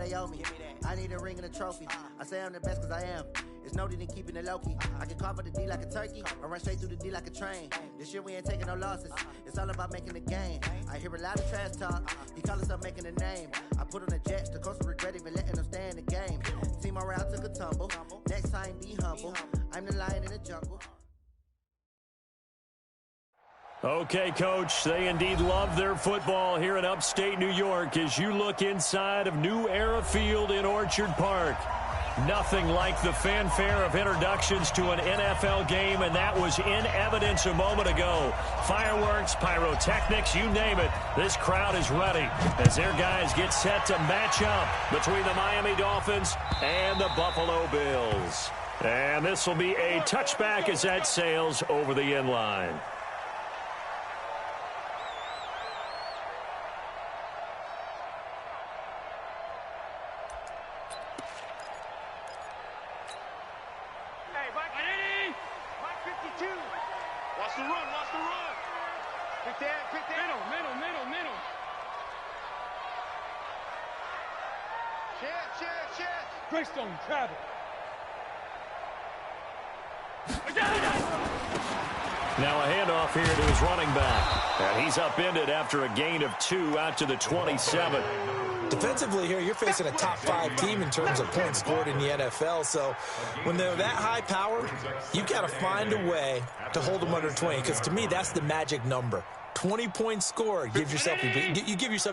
they owe me. I need a ring and a trophy. I say I'm the best cause I am. It's no need in keeping it low-key. I can carve for the D like a turkey, or run straight through the D like a train. This year we ain't taking no losses. It's all about making the game. I hear a lot of trash talk. He call himself making a name. I put on the Jets. The coach will regret even letting them stay in the game. Team morale took a tumble. Next time, be humble. I'm the lion in the jungle. Okay, Coach, they indeed love their football here in upstate New York as you look inside of New Era Field in Orchard Park. Nothing like the fanfare of introductions to an NFL game, and that was in evidence a moment ago. Fireworks, pyrotechnics, you name it. This crowd is ready as their guys get set to match up between the Miami Dolphins and the Buffalo Bills. And this will be a touchback as that sails over the end line. Travel. Now a handoff here to his running back. And he's upended after a gain of 2 out to the 27. Defensively here, you're facing a top 5 team in terms of points scored in the NFL. So when they're that high powered, you've got to find a way to hold them under 20. Because to me, that's the magic number. 20 points scored, you give yourself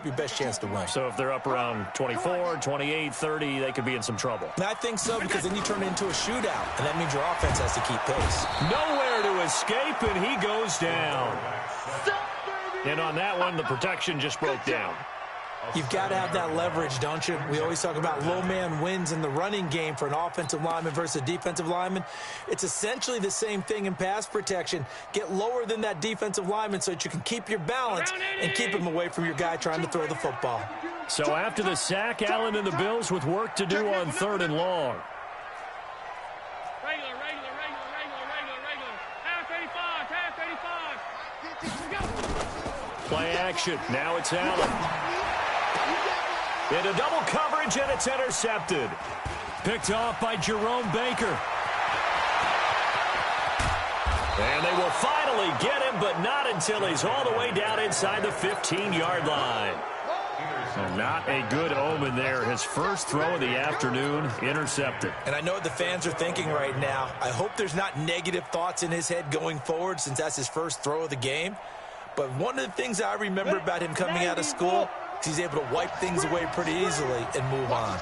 your best chance to win. So if they're up around 24, 28, 30, they could be in some trouble. And I think so, because then you turn it into a shootout, and that means your offense has to keep pace. Nowhere to escape, and he goes down. And on that one, the protection just broke down. You've got to have that leverage, don't you? We always talk about low man wins in the running game for an offensive lineman versus a defensive lineman. It's essentially the same thing in pass protection. Get lower than that defensive lineman so that you can keep your balance and keep him away from your guy trying to throw the football. So after the sack, Allen and the Bills with work to do on 3rd and long. Regular. Half 85. Play action. Now it's Allen. Into double coverage, and it's intercepted. Picked off by Jerome Baker. And they will finally get him, but not until he's all the way down inside the 15-yard line. So not a good omen there. His first throw of the afternoon, intercepted. And I know what the fans are thinking right now. I hope there's not negative thoughts in his head going forward since that's his first throw of the game. But one of the things I remember about him coming out of school, he's able to wipe things away pretty easily and move on.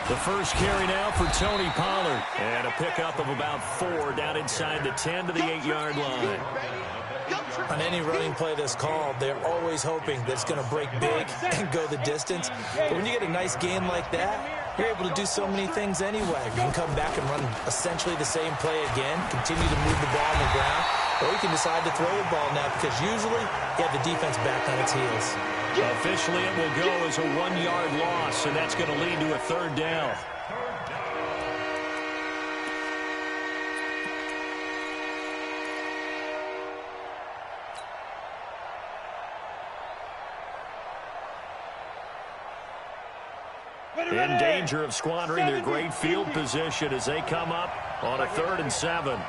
The first carry now for Tony Pollard. And a pickup of about 4 down inside the 10 to the 8-yard line. On any running play that's called, they're always hoping that it's going to break big and go the distance. But when you get a nice gain like that, you're able to do so many things anyway. You can come back and run essentially the same play again, continue to move the ball on the ground, or you can decide to throw the ball now because usually you have the defense back on its heels. Officially, it will go as a 1-yard loss, and that's going to lead to a 3rd down. In danger of squandering their great field position as they come up on a 3rd and 7.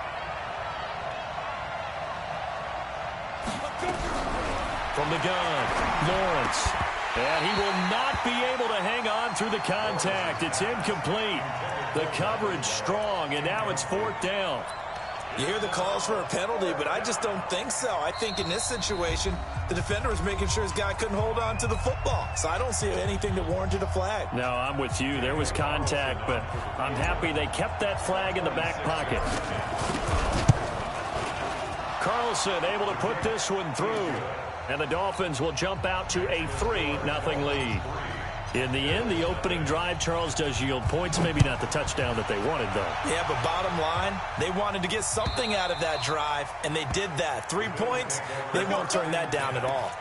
From the gun, Lawrence. And he will not be able to hang on through the contact. It's incomplete. The coverage strong, and now it's 4th down. You hear the calls for a penalty, but I just don't think so. I think in this situation, the defender was making sure his guy couldn't hold on to the football. So I don't see anything that warranted a flag. No, I'm with you. There was contact, but I'm happy they kept that flag in the back pocket. Carlson able to put this one through. And the Dolphins will jump out to a 3-0 lead. In the end, the opening drive, Charles, does yield points. Maybe not the touchdown that they wanted, though. Yeah, but bottom line, they wanted to get something out of that drive, and they did that. 3 points, they won't turn that down at all.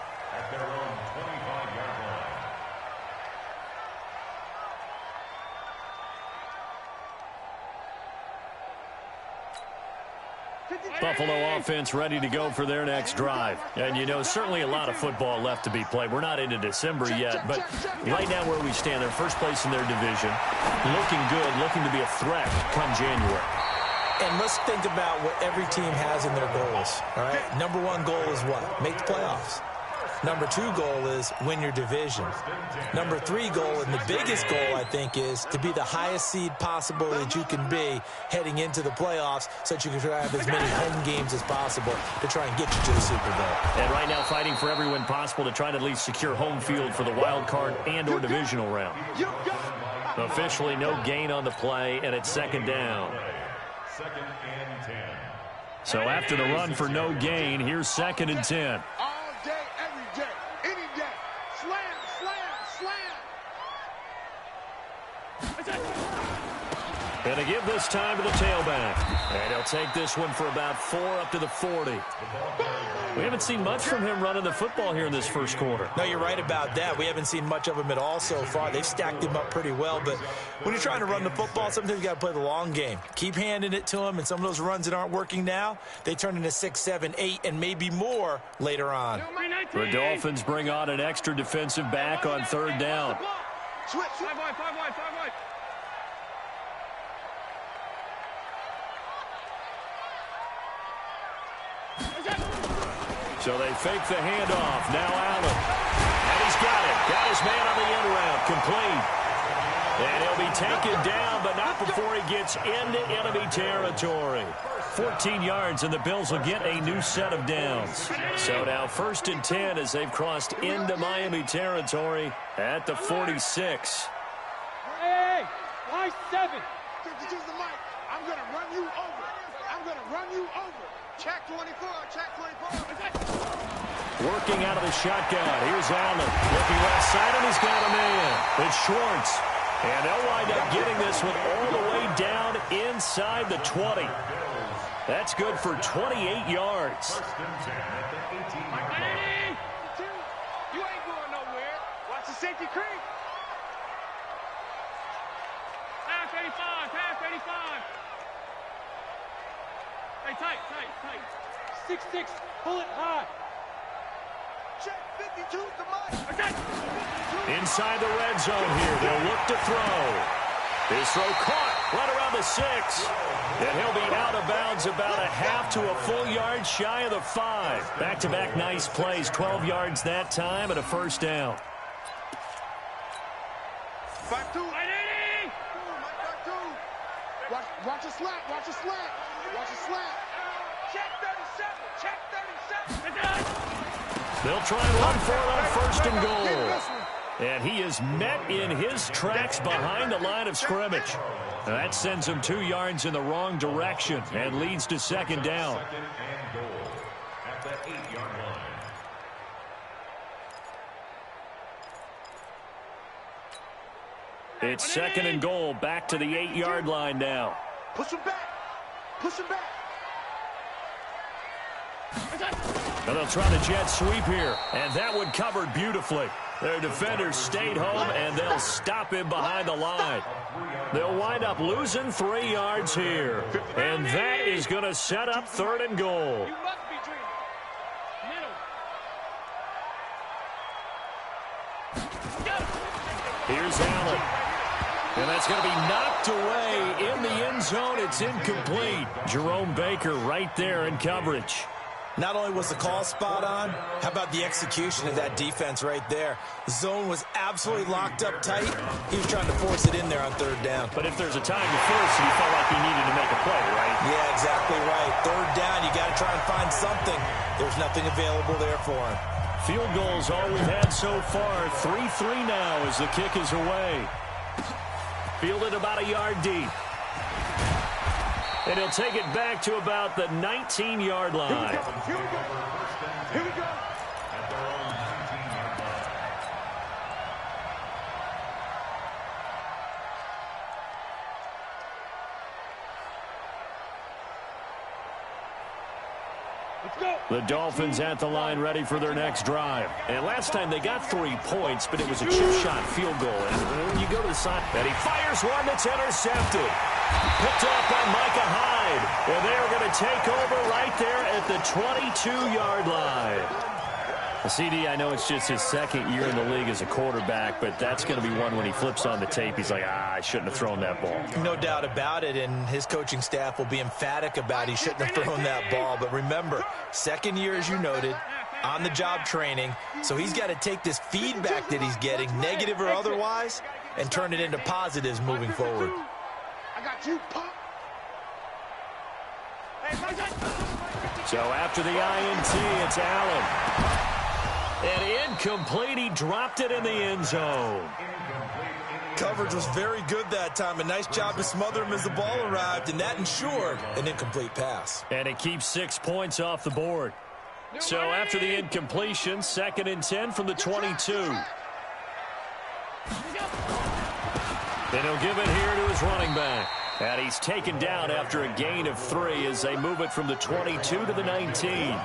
Buffalo offense ready to go for their next drive. And, you know, certainly a lot of football left to be played. We're not into December yet, but right now where we stand, they're first place in their division. Looking good, looking to be a threat come January. And let's think about what every team has in their goals, all right? Number one goal is what? Make the playoffs. Number two goal is win your division. Number three goal, and the biggest goal, I think, is to be the highest seed possible that you can be heading into the playoffs so that you can try to have as many home games as possible to try and get you to the Super Bowl. And right now fighting for every win possible to try to at least secure home field for the wild card and or divisional round. Officially no gain on the play, and it's second down. Second and 10. So after the run for no gain, here's second and 10. And to give this time to the tailback. And he'll take this one for about 4 up to the 40. We haven't seen much from him running the football here in this first quarter. No, you're right about that. We haven't seen much of him at all so far. They've stacked him up pretty well. But when you're trying to run the football, sometimes you got to play the long game. Keep handing it to him, and some of those runs that aren't working now, they turn into 6, 7, 8, and maybe more later on. The Dolphins bring on an extra defensive back on third down. Switch. 5 wide, 5 wide, 5 wide. So they fake the handoff. Now Allen. And he's got it. Got his man on the end route. Complete. And he'll be taken down, but not before he gets into enemy territory. 14 yards, and the Bills will get a new set of downs. So now first and 10 as they've crossed into Miami territory at the 46. Hey, line 7. Use the mic. I'm going to run you over. I'm going to run you over. Check 24, check 24. Working out of the shotgun. Here's Allen. Looking left side, and he's got a man. It's Schwartz. And they'll wind up getting this one all the way down inside the 20. That's good for 28 yards. You ain't going nowhere. Watch the safety creep. Half 85, half 85. Hey, tight. 6-6, pull it high. Check 52 to Mike. Okay. Inside the red zone here. They'll look to throw. His throw caught right around the 6. And he'll be out of bounds about a half to a full yard shy of the 5. Back-to-back nice plays. 12 yards that time and a first down. 5-2. Watch a slant. Watch a slant. Check 37. Check 37. They'll try and run for it on first and goal. And he is met in his tracks behind the line of scrimmage. That sends him 2 yards in the wrong direction and leads to second down. Second and goal at the 8-yard line. It's second and goal, back to the 8-yard line now. Push him back. And they'll try the jet sweep here, and that one covered beautifully. Their defenders stayed home, and they'll stop him behind the line. They'll wind up losing 3 yards here, and that is going to set up third and goal. You must be dreaming. Middle. Here's Allen. And that's going to be knocked away in the end zone. It's incomplete. Jerome Baker right there in coverage. Not only was the call spot on, how about the execution of that defense right there? The zone was absolutely locked up tight. He was trying to force it in there on third down. But if there's a time to force it, he felt like he needed to make a play, right? Yeah, exactly right. Third down, you got to try and find something. There's nothing available there for him. Field goals all we've had so far. 3-3 now as the kick is away. Fielded about a yard deep. And he'll take it back to about the 19-yard line. Here we go. At their own 19-yard line. The Dolphins at the line ready for their next drive. And last time they got 3 points, but it was a chip shot field goal. And when you go to the side, and he fires one that's intercepted. Picked off by Micah Hyde. And they're going to take over right there at the 22-yard line. CD, I know it's just his second year in the league as a quarterback, but that's going to be one when he flips on the tape. He's like, I shouldn't have thrown that ball. No doubt about it, and his coaching staff will be emphatic about he shouldn't have thrown that ball. But remember, second year, as you noted, on-the-job training, so he's got to take this feedback that he's getting, negative or otherwise, and turn it into positives moving forward. I got you, punk. So after the INT, it's Allen. And incomplete, he dropped it in the end zone. Coverage was very good that time. A nice job to smother him as the ball arrived, and that ensured an incomplete pass. And it keeps 6 points off the board. So after the incompletion, 2nd and 10 from the 22. Then he'll give it here to his running back. And he's taken down after a gain of 3 as they move it from the 22 to the 19.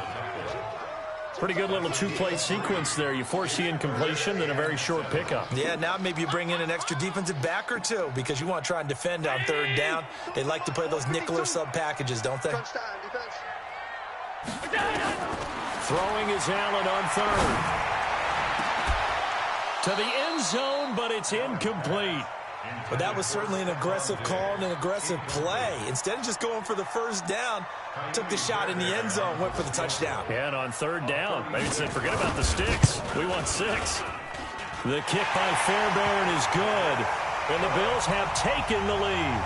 Pretty good little two-play sequence there. You force the incompletion, then a very short pickup. Yeah, now maybe you bring in an extra defensive back or two because you want to try and defend on 3rd down. They like to play those nickel or sub packages, don't they? Throwing is Allen on 3rd. To the end zone, but it's incomplete. But that was certainly an aggressive call and an aggressive play. Instead of just going for the 1st down, took the shot in the end zone, went for the touchdown. Yeah, and on 3rd down, maybe said, forget about the sticks. We want 6. The kick by Fairbairn is good, and the Bills have taken the lead.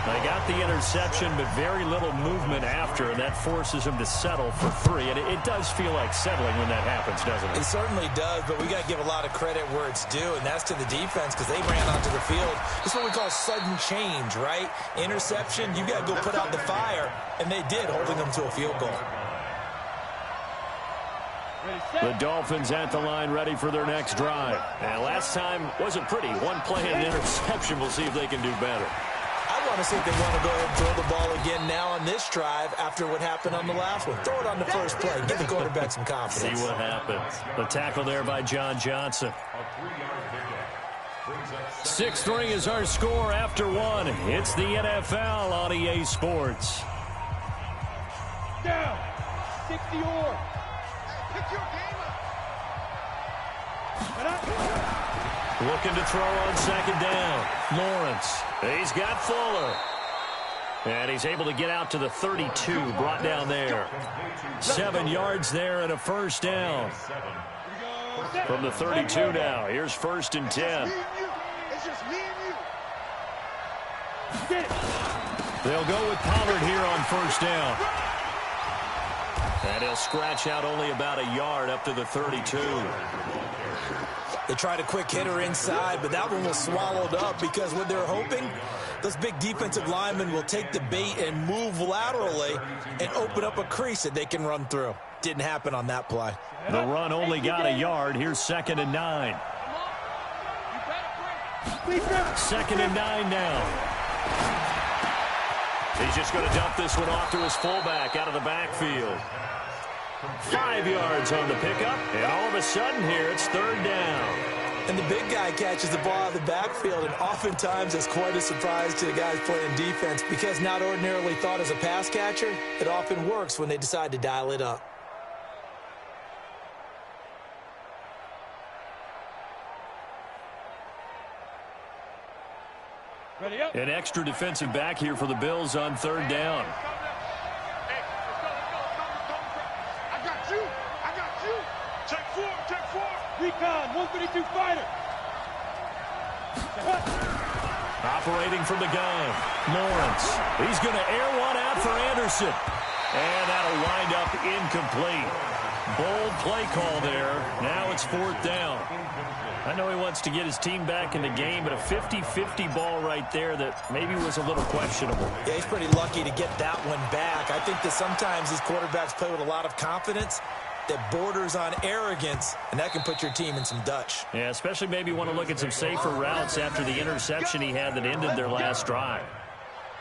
They got the interception, but very little movement after, and that forces them to settle for 3. And it does feel like settling when that happens, doesn't it? It certainly does, but we got to give a lot of credit where it's due, and that's to the defense because they ran onto the field. It's what we call sudden change, right? Interception, you got to go put out the fire, and they did, holding them to a field goal. The Dolphins at the line ready for their next drive. And last time wasn't pretty. 1 play and an interception. We'll see if they can do better. I want to see if they want to go ahead and throw the ball again now on this drive after what happened on the last one. Throw it on the first play. Give the quarterback some confidence. See what happens. The tackle there by John Johnson. 6-3 is our score after 1. It's the NFL on EA Sports. Down. 60 or. Pick your game up. Looking to throw on 2nd down. Lawrence. He's got Fuller. And he's able to get out to the 32. Brought down there. 7 yards there and a 1st down. From the 32 now. Here's 1st and 10. It's just me and you. They'll go with Pollard here on 1st down. And he'll scratch out only about a yard up to the 32. They tried a quick hitter inside, but that one was swallowed up because what they're hoping, those big defensive linemen will take the bait and move laterally and open up a crease that they can run through. Didn't happen on that play. The run only got a yard. Here's 2nd and 9. 2nd and 9 now. He's just going to dump this one off to his fullback out of the backfield. 5 yards on the pickup, and all of a sudden here it's 3rd down. And the big guy catches the ball out of the backfield, and oftentimes it's quite a surprise to the guys playing defense because not ordinarily thought as a pass catcher, it often works when they decide to dial it up. An extra defensive back here for the Bills on 3rd down. Recon, 132 fighter. Operating from the gun. Lawrence. He's going to air one out for Anderson. And that'll wind up incomplete. Bold play call there. Now it's 4th down. I know he wants to get his team back in the game, but a 50-50 ball right there that maybe was a little questionable. Yeah, he's pretty lucky to get that one back. I think that sometimes these quarterbacks play with a lot of confidence that borders on arrogance, and that can put your team in some Dutch. Yeah, especially maybe want to look at some safer routes after the interception he had that ended their last drive.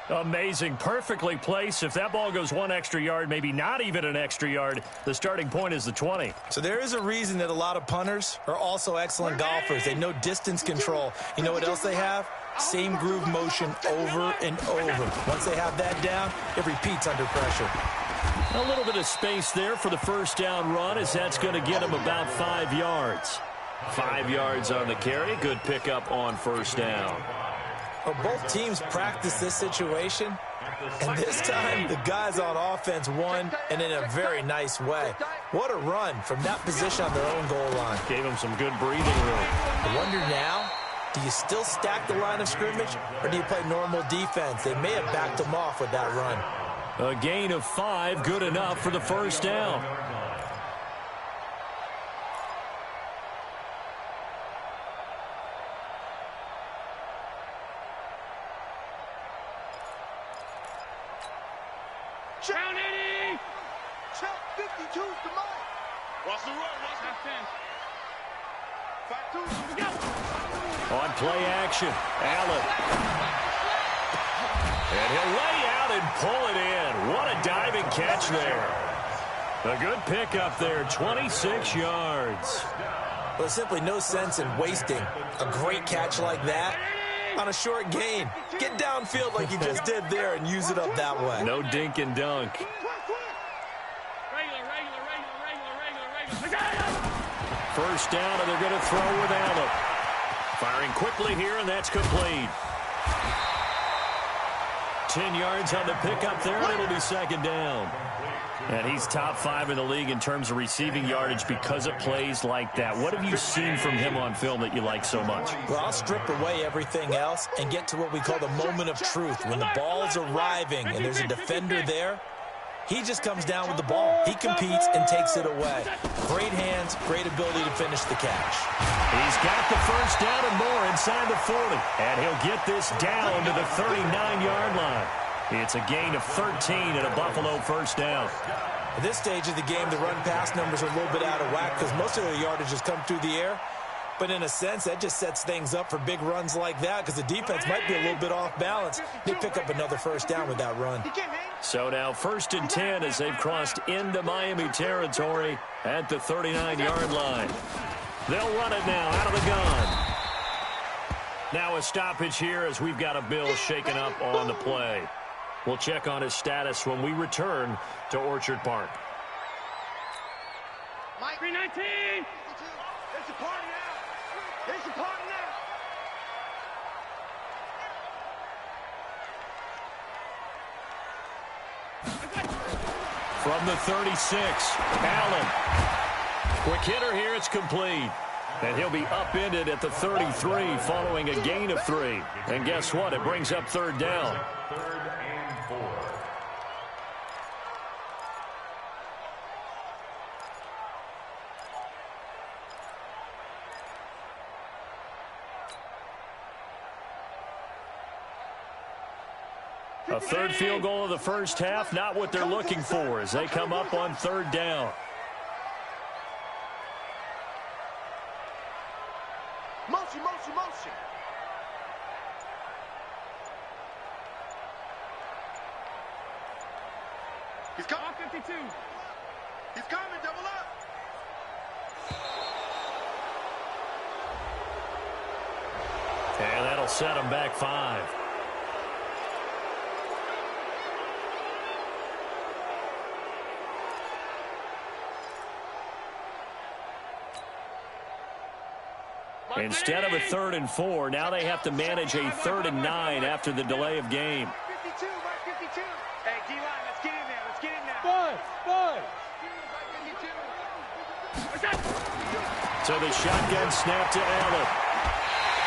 Amazing. Perfectly placed. If that ball goes 1 extra yard, maybe not even an extra yard, the starting point is the 20. So there is a reason that a lot of punters are also excellent golfers. They know distance control. You know what else they have? Same groove motion over and over. Once they have that down, it repeats under pressure. A little bit of space there for the first down run, as that's going to get him about 5 yards. 5 yards on the carry. Good pickup on first down. Well, both teams practice this situation, and this time the guys on offense won, and in a very nice way. What a run from that position on their own goal line. Gave them some good breathing room. I wonder now, do you still stack the line of scrimmage, or do you play normal defense? They may have backed them off with that run. A gain of 5, good enough for the first down. Down 80! Check 52 to Mike. Watch the run, watch that 10. 5-2, go! On play action, Allen. And he'll lay out and pull it in. What a diving catch there. A good pickup there, 26 yards. Well, there's simply no sense in wasting a great catch like that on a short gain. Get downfield like you just did there and use it up that way. No dink and dunk. First down, and they're going to throw with Allen. Firing quickly here, and that's complete. 10 yards on the pickup there, and it'll be second down. And he's top 5 in the league in terms of receiving yardage because of plays like that. What have you seen from him on film that you like so much? Well, I'll strip away everything else and get to what we call the moment of truth. When the ball's arriving and there's a defender there, he just comes down with the ball. He competes and takes it away. Great hands, great ability to finish the catch. He's got the first down and more inside the 40. And he'll get this down to the 39-yard line. It's a gain of 13 and a Buffalo first down. At this stage of the game, the run-pass numbers are a little bit out of whack because most of their yardage has come through the air. But in a sense, that just sets things up for big runs like that because the defense might be a little bit off balance. They pick up another first down with that run. So now 1st and 10 as they've crossed into Miami territory at the 39-yard line. They'll run it now out of the gun. Now a stoppage here as we've got a Bill shaken up on the play. We'll check on his status when we return to Orchard Park. Mike, 319! It's a party now! It's a party now! From the 36, Allen. Quick hitter here, it's complete. And he'll be upended at the 33 following a gain of 3. And guess what? It brings up third down. 3rd and 4. A third field goal of the first half, not what they're looking for as they come up on third down. Motion, motion, motion. He's coming. 52. He's coming, double up. And that'll set him back 5. Instead of a 3rd and 4, now they have to manage a 3rd and 9 after the delay of game. 52, right 52. Hey, D-line, let's get in there. Let's get in there. Boy. So the shotgun snap to Allen.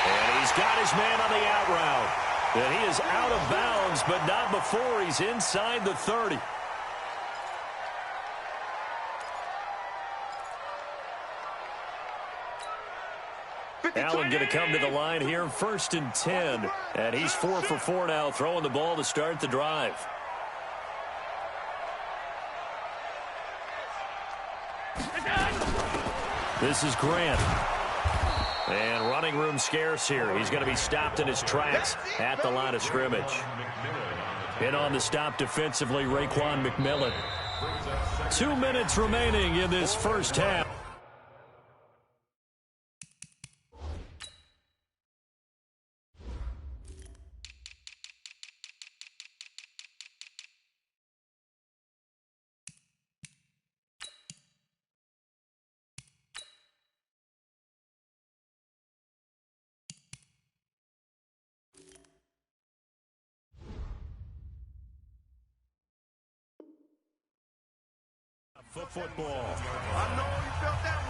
And he's got his man on the out route. And he is out of bounds, but not before he's inside the 30. Allen going to come to the line here, 1st and 10. And he's 4 for 4 now, throwing the ball to start the drive. This is Grant. And running room scarce here. He's going to be stopped in his tracks at the line of scrimmage. And on the stop defensively, Raekwon McMillan. 2 minutes remaining in this first half. Football. I know you felt that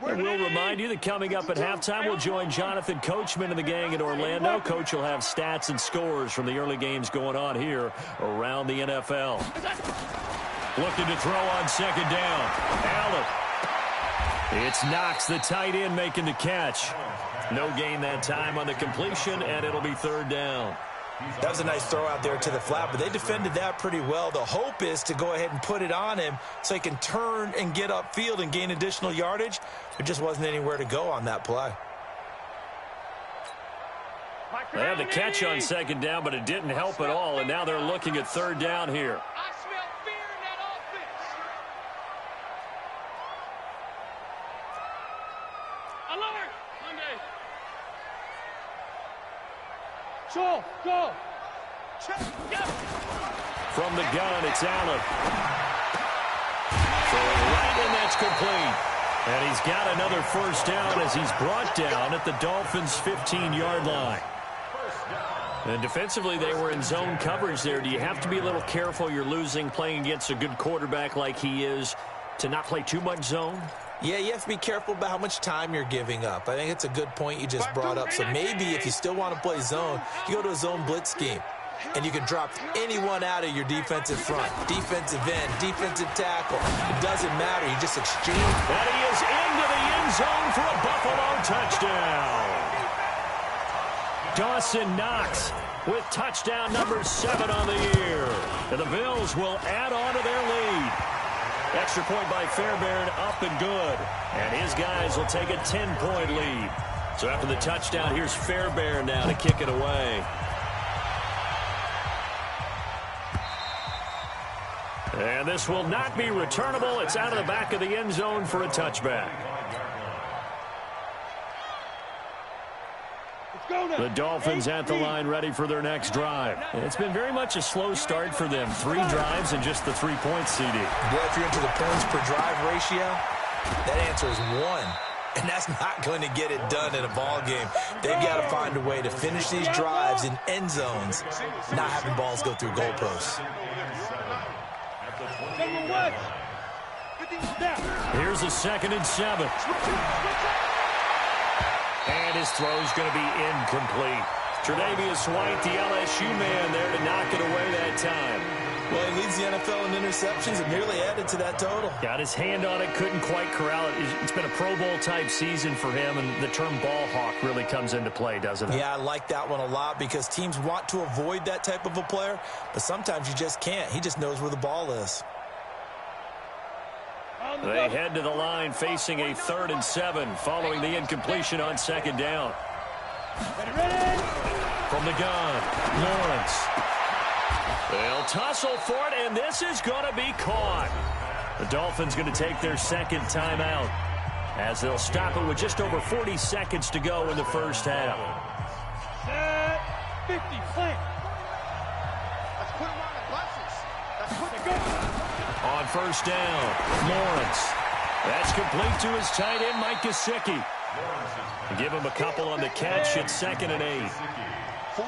one. And we'll remind you that coming up at halftime, we'll join Jonathan Coachman and the gang in Orlando. Coach will have stats and scores from the early games going on here around the NFL. Looking to throw on second down. Allen. It's Knox, the tight end, making the catch. No gain that time on the completion, and it'll be third down. That was a nice throw out there to the flat, but they defended that pretty well. The hope is to go ahead and put it on him so he can turn and get upfield and gain additional yardage. There just wasn't anywhere to go on that play. They had the catch on second down, but it didn't help at all, and now they're looking at third down here. I smell fear in that offense. Alert! Monday. Joel, go. Check. Yep. From the gun, it's Allen. Throwing right, and that's complete. And he's got another first down as he's brought down at the Dolphins' 15-yard line. And defensively, they were in zone coverage there. Do you have to be a little careful? You're losing, playing against a good quarterback like he is, to not play too much zone? Yeah, you have to be careful about how much time you're giving up. I think it's a good point you just brought up. So maybe if you still want to play zone, you go to a zone blitz scheme. And you can drop anyone out of your defensive front. Defensive end, defensive tackle. It doesn't matter. You just exchange. And he is into the end zone for a Buffalo touchdown. Dawson Knox with touchdown number 7 on the year. And the Bills will add on to their lead. Extra point by Fairbairn, up and good. And his guys will take a 10-point lead. So after the touchdown, here's Fairbairn now to kick it away. And this will not be returnable. It's out of the back of the end zone for a touchback. The Dolphins at the line ready for their next drive. It's been very much a slow start for them. 3 drives and just the 3 points, CD. Well, if you're into the points per drive ratio, that answer is 1. And that's not going to get it done in a ball game. They've got to find a way to finish these drives in end zones, not having balls go through goalposts. Here's a 2nd and 7. And his throw's going to be incomplete. Tre'Davious White, the LSU man, there to knock it away that time. Well, he leads the NFL in interceptions and nearly added to that total. Got his hand on it, couldn't quite corral it. It's been a Pro Bowl-type season for him, and the term ball hawk really comes into play, doesn't it? Yeah, I like that one a lot because teams want to avoid that type of a player, but sometimes you just can't. He just knows where the ball is. They head to the line facing a 3rd and 7 following the incompletion on 2nd down. From the gun, Lawrence. They'll tussle for it, and this is going to be caught. The Dolphins going to take their 2nd timeout as they'll stop it with just over 40 seconds to go in the first half. 50, plant. Let's put him on the buses. Let's put it go. On first down, Lawrence. That's complete to his tight end, Mike Gesicki. Give him a couple on the catch. It's 2nd and 8.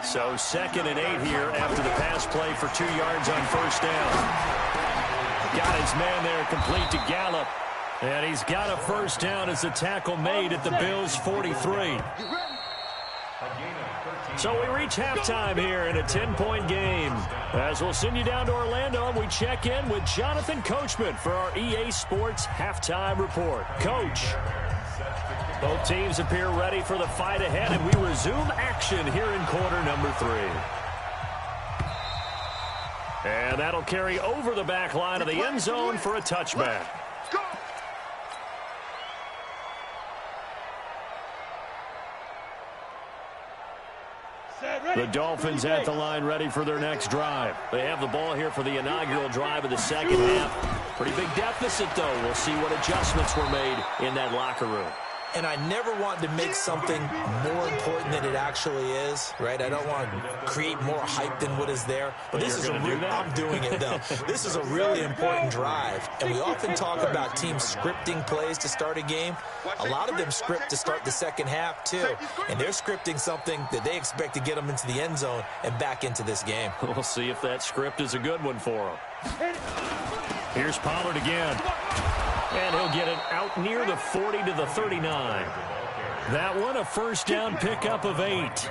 So 2nd and 8 here after the pass play for 2 yards on first down. Got his man there complete to Gallup. And he's got a first down as the tackle made at the Bills' 43. So we reach halftime here in a 10-point game. As we'll send you down to Orlando, and we check in with Jonathan Coachman for our EA Sports Halftime Report. Coach. Both teams appear ready for the fight ahead, and we resume action here in quarter number 3. And that'll carry over the back line of the end zone for a touchback. The Dolphins at the line ready for their next drive. They have the ball here for the inaugural drive of the second half. Pretty big deficit, though. We'll see what adjustments were made in that locker room. And I never want to make something more important than it actually is, right? I don't want to create more hype than what is there. But this is I'm doing it, though. This is a really important drive. And we often talk about teams scripting plays to start a game. A lot of them script to start the second half, too. And they're scripting something that they expect to get them into the end zone and back into this game. We'll see if that script is a good one for them. Here's Pollard again. And he'll get it out near the 40 to the 39. That one, a first down pickup of 8.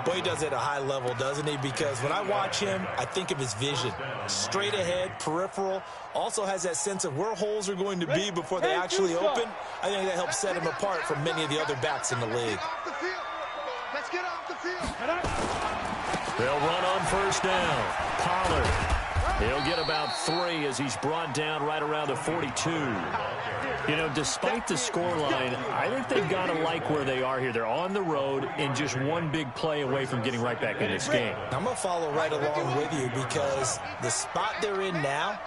Boy, he does it at a high level, doesn't he? Because when I watch him, I think of his vision. Straight ahead, peripheral. Also has that sense of where holes are going to be before they actually open. I think that helps set him apart from many of the other backs in the league. Let's get off the field. They'll run on first down. Pollard. He'll get about 3 as he's brought down right around the 42. You know, despite the scoreline, I think they've got to like where they are here. They're on the road and just one big play away from getting right back in this game. I'm going to follow right along with you because the spot they're in now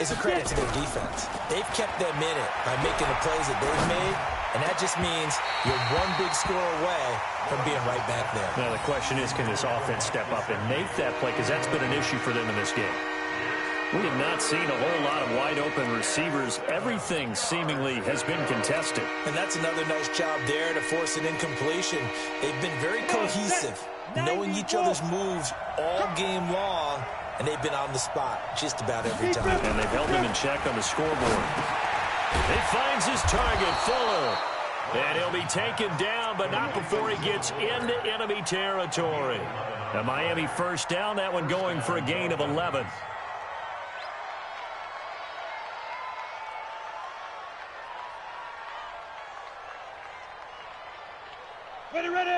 is a credit to their defense. They've kept them in it by making the plays that they've made, and that just means you're one big score away from being right back there. Now, the question is, can this offense step up and make that play? Because that's been an issue for them in this game. We have not seen a whole lot of wide-open receivers. Everything seemingly has been contested. And that's another nice job there to force an incompletion. They've been very cohesive, knowing each other's moves all game long, and they've been on the spot just about every time. And they've held him in check on the scoreboard. He finds his target, Fuller. And he'll be taken down, but not before he gets into enemy territory. The Miami first down, that one going for a gain of 11.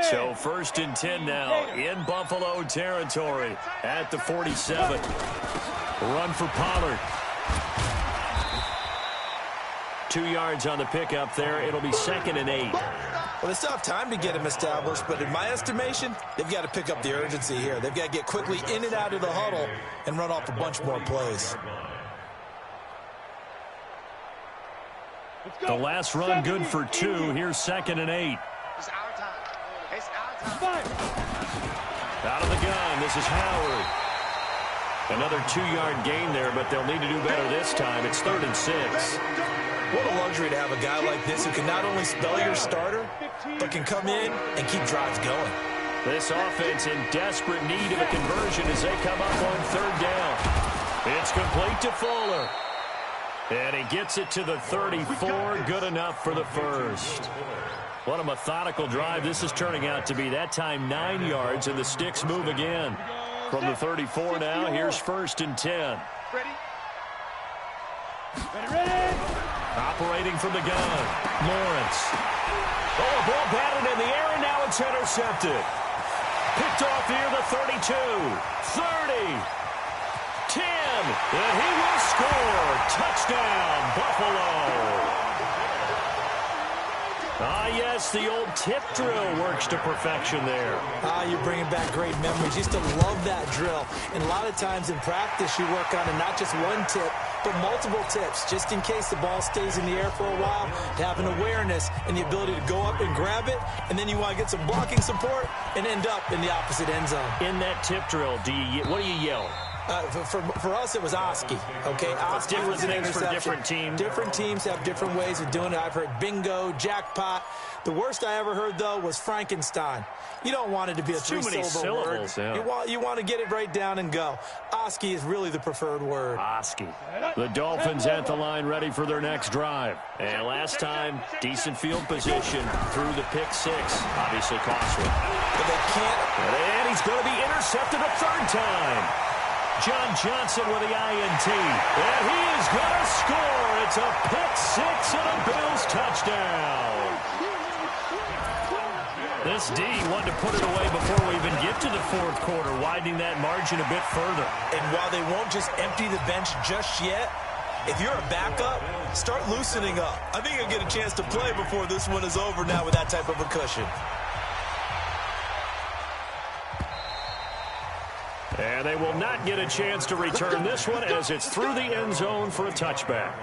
So first and 10 now in Buffalo territory at the 47. Run for Pollard. 2 yards on the pickup there. It'll be 2nd and 8. Well, they still have time to get him established, but in my estimation, they've got to pick up the urgency here. They've got to get quickly in and out of the huddle and run off a bunch more plays. The last run good for 2. Here's 2nd and 8. It's our time. It's our time. Out of the gun, this is Howard. Another 2-yard gain there, but they'll need to do better this time. It's 3rd and 6. What a luxury to have a guy like this who can not only spell your starter, but can come in and keep drives going. This offense in desperate need of a conversion as they come up on 3rd down. It's complete to Fuller. And he gets it to the 34. Good enough for the first. What a methodical drive this is turning out to be. That time 9 yards, and the sticks move again. From the 34 now, here's 1st and 10. Ready? Ready? Operating from the gun, Lawrence. Oh, a ball batted in the air, and now it's intercepted. Picked off here, the 32, 30, 10, and he will score. Touchdown, Buffalo. Ah, yes, the old tip drill works to perfection there. Ah, you're bringing back great memories. Used to love that drill. And a lot of times in practice, you work on it, not just one tip, but multiple tips, just in case the ball stays in the air for a while, to have an awareness and the ability to go up and grab it, and then you want to get some blocking support and end up in the opposite end zone. In that tip drill, what do you yell? For us, it was Oski. Okay, Oski was an interception. For different teams. Different teams have different ways of doing it. I've heard bingo, jackpot. The worst I ever heard, though, was Frankenstein. You don't want it to be a three-syllable word. Yeah. You want to get it right down and go. Oski is really the preferred word. Oski. The Dolphins at the line ready for their next drive. And last time, decent field position through the pick 6. Obviously costly. But they can't. And he's going to be intercepted a 3rd time. John Johnson with the INT. And he is going to score. It's a pick 6 and a Bills touchdown. This D wanted to put it away before we even get to the fourth quarter, widening that margin a bit further. And while they won't just empty the bench just yet, if you're a backup, start loosening up. I think you'll get a chance to play before this one is over now with that type of a cushion. And they will not get a chance to return this one as it's through the end zone for a touchback.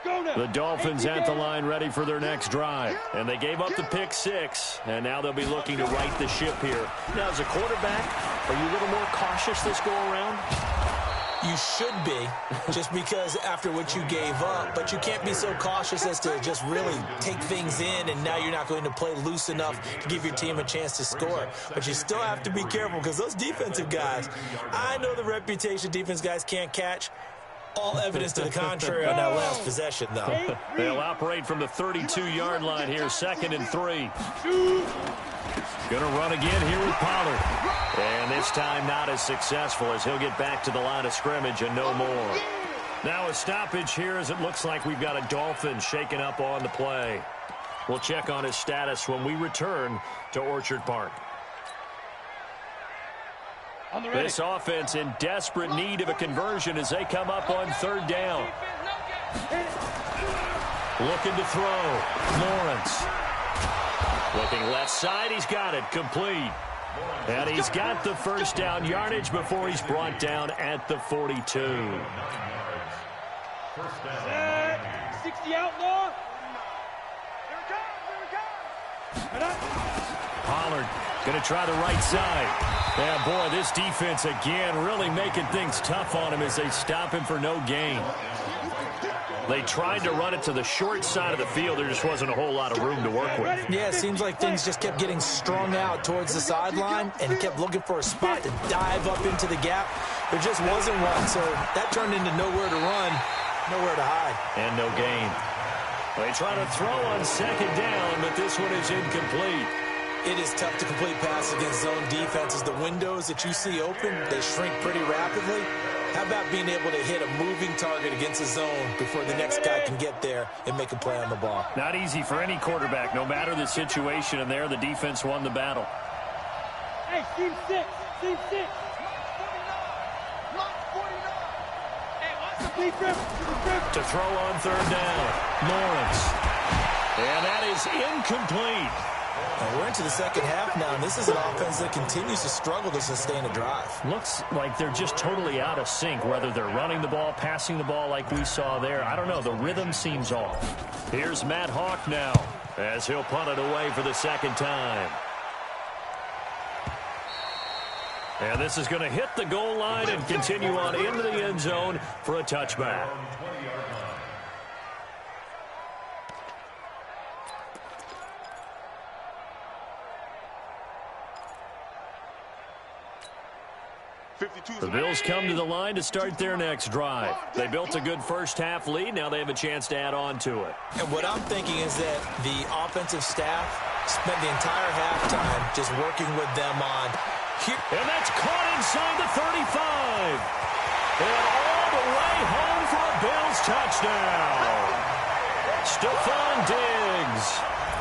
The Dolphins at the line ready for their next drive. And they gave up the pick six, and now they'll be looking to right the ship here. Now, as a quarterback, are you a little more cautious this go-around? You should be, just because after what you gave up, but you can't be so cautious as to just really take things in, and now you're not going to play loose enough to give your team a chance to score. But you still have to be careful because those defensive guys, I know the reputation defense guys can't catch. All evidence to the contrary on that last possession, though. They'll operate from the 32-yard line here, 2nd and 3. Going to run again here with Pollard. And this time not as successful as he'll get back to the line of scrimmage and no more. Now a stoppage here as it looks like we've got a Dolphin shaking up on the play. We'll check on his status when we return to Orchard Park. This offense in desperate need of a conversion as they come up on 3rd down. Looking to throw. Lawrence. Looking left side. He's got it. Complete. And he's got the first down yardage before he's brought down at the 42. 60 outlaw. Here it comes. Pollard going to try the right side. Yeah, boy, this defense again really making things tough on him as they stop him for no gain. They tried to run it to the short side of the field. There just wasn't a whole lot of room to work with. Yeah, it seems like things just kept getting strung out towards the sideline, and he kept looking for a spot to dive up into the gap. There just wasn't one, so that turned into nowhere to run, nowhere to hide. And no gain. They try to throw on 2nd down, but this one is incomplete. It is tough to complete passes against zone defenses. The windows that you see open, they shrink pretty rapidly. How about being able to hit a moving target against a zone before the next guy can get there and make a play on the ball? Not easy for any quarterback, no matter the situation, and there the defense won the battle. Hey, team 6, team 6. To throw on 3rd down. Lawrence. And that is incomplete. And we're into the second half now, and this is an offense that continues to struggle to sustain a drive. Looks like they're just totally out of sync, whether they're running the ball, passing the ball like we saw there. I don't know. The rhythm seems off. Here's Matt Hawk now as he'll punt it away for the 2nd time. And this is going to hit the goal line and continue on into the end zone for a touchback. The Bills come to the line to start their next drive. They built a good first-half lead. Now they have a chance to add on to it. And what I'm thinking is that the offensive staff spent the entire halftime just working with them on here. And that's caught inside the 35. And all the way home for a Bills touchdown. Stephon Diggs.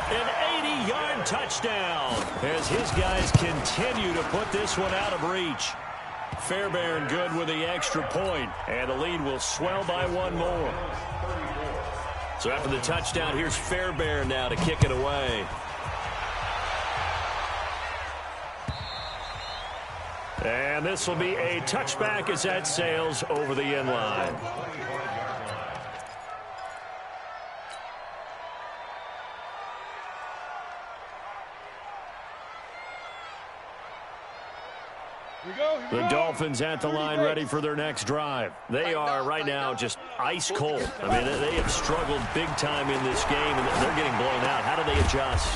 An 80-yard touchdown as his guys continue to put this one out of reach. Fairbairn good with the extra point, and the lead will swell by one more. So after the touchdown, here's Fairbairn now to kick it away. And this will be a touchback as that sails over the end line. The Dolphins at the line ready for their next drive. They are right now just ice cold. I mean, they have struggled big time in this game, and they're getting blown out. How do they adjust?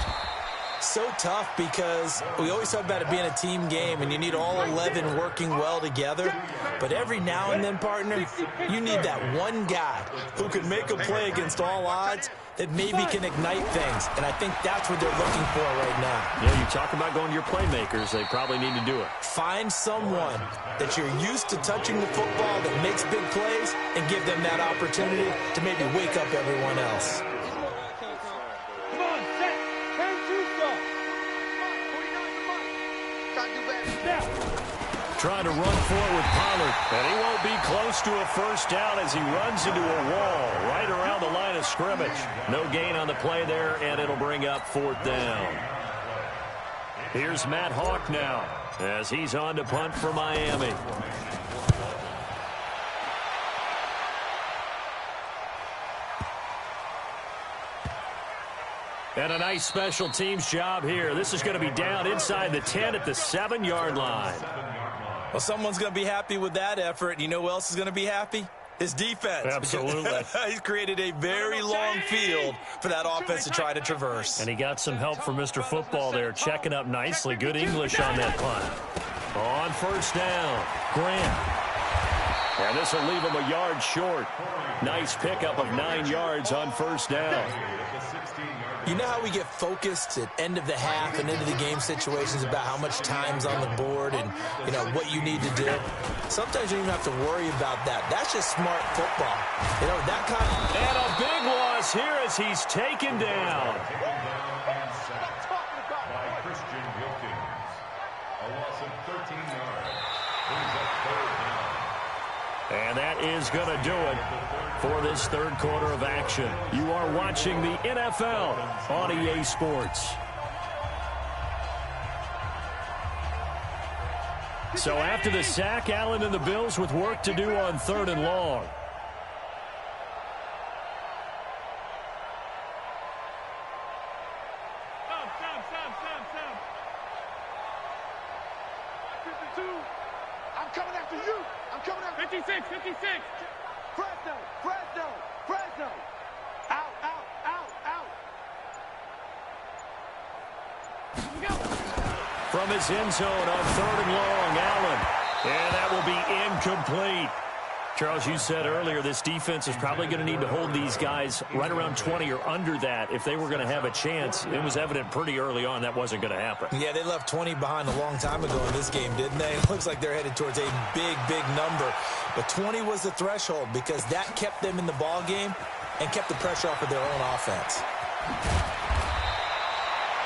So tough because we always talk about it being a team game, and you need all 11 working well together. But every now and then, partner, you need that one guy who can make a play against all odds that maybe can ignite things, and I think that's what they're looking for right now. Yeah, you talk about going to your playmakers. They probably need to do it. Find someone that you're used to touching the football that makes big plays and give them that opportunity to maybe wake up everyone else. Come on, set. Turn two stop. Try to do better. Trying to run for it with Pollard, and he won't be close to a first down as he runs into a wall right around the line of scrimmage. No gain on the play there, and it'll bring up 4th down. Here's Matt Hawk now as he's on to punt for Miami. And a nice special teams job here. This is going to be down inside the 10 at the 7-yard line. Well, someone's going to be happy with that effort. You know who else is going to be happy? His defense. Absolutely. He's created a very long field for that offense to try to traverse. And he got some help from Mr. Football there, checking up nicely. Good English on that punt. On first down, Grant. And this will leave him a yard short. Nice pickup of 9 yards on first down. You know how we get focused at end of the half and into the game situations about how much time's on the board and, you know, what you need to do? Sometimes you don't even have to worry about that. That's just smart football. You know, that kind of... And a big loss here as he's taken down. By Christian Wilkins. A loss of 13 yards. Brings up 3rd down. And that is going to do it for this third quarter of action. You are watching the NFL on EA Sports. So after the sack, Allen and the Bills with work to do on 3rd and long. I'm coming after you. I'm coming after 56. Fresno. Out. Here we go. From his end zone on 3rd and long, Allen. And that will be incomplete. Charles, you said earlier this defense is probably going to need to hold these guys right around 20 or under that if they were going to have a chance. It was evident pretty early on that wasn't going to happen. Yeah, they left 20 behind a long time ago in this game, didn't they? It looks like they're headed towards a big number. But 20 was the threshold because that kept them in the ball game and kept the pressure off of their own offense.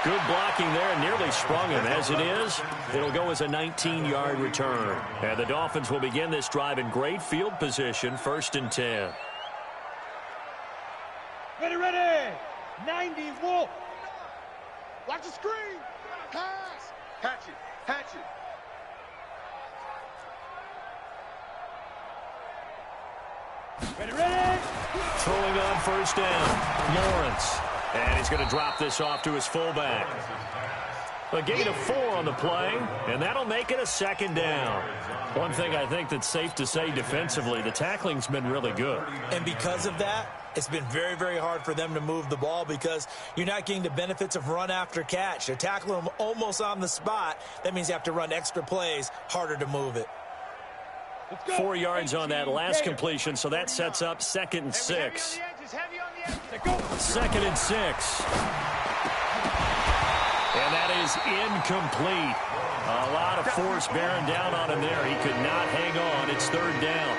Good blocking there, and nearly sprung him. As it is, it'll go as a 19-yard return. And the Dolphins will begin this drive in great field position, 1st and 10. Ready. 90 Wolf. Watch the screen. Pass. Hatch it. Ready. Throwing on first down, Lawrence. And he's going to drop this off to his fullback. A gain of 4 on the play, and that'll make it a 2nd down. One thing I think that's safe to say defensively, the tackling's been really good. And because of that, it's been very hard for them to move the ball because you're not getting the benefits of run after catch. They're tackling them almost on the spot. That means you have to run extra plays, harder to move it. 4 yards on that last completion, so that sets up 2nd and 6. 2nd and 6. And that is incomplete. A lot of force bearing down on him there. He could not hang on. It's 3rd down.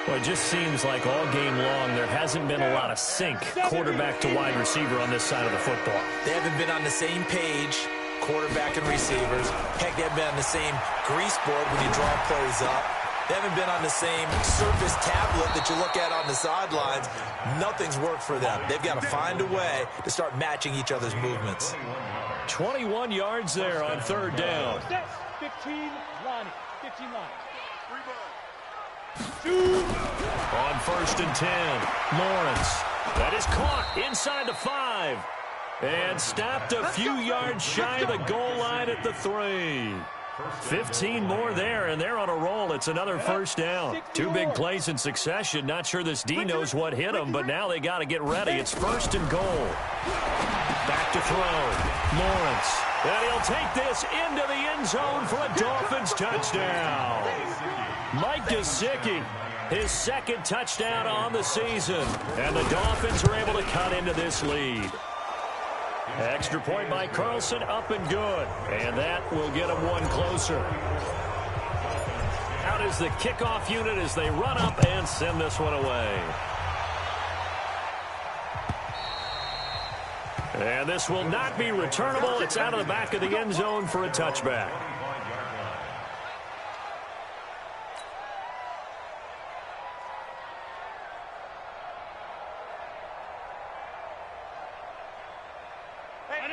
Well, it just seems like all game long there hasn't been a lot of sync quarterback to wide receiver on this side of the football. They haven't been on the same page, quarterback and receivers. Heck, they haven't been on the same grease board when you draw plays up. They haven't been on the same surface tablet that you look at on the sidelines. Nothing's worked for them. They've got to find a way to start matching each other's movements. 21 yards there on 3rd down. 15 line. On 1st and 10, Lawrence. That is caught inside the 5. And stopped a few yards shy of the goal line at the 3. 15 more there, and they're on a roll. It's another 1st down. 2 big plays in succession. Not sure this D knows what hit him, but now they got to get ready. It's 1st and goal. Back to throw. Lawrence. And he'll take this into the end zone for a Dolphins touchdown. Mike Gesicki His second touchdown on the season. And the Dolphins are able to cut into this lead. Extra point by Carlson, up and good. And that will get them one closer. Out is the kickoff unit as they run up and send this one away. And this will not be returnable. It's out of the back of the end zone for a touchback.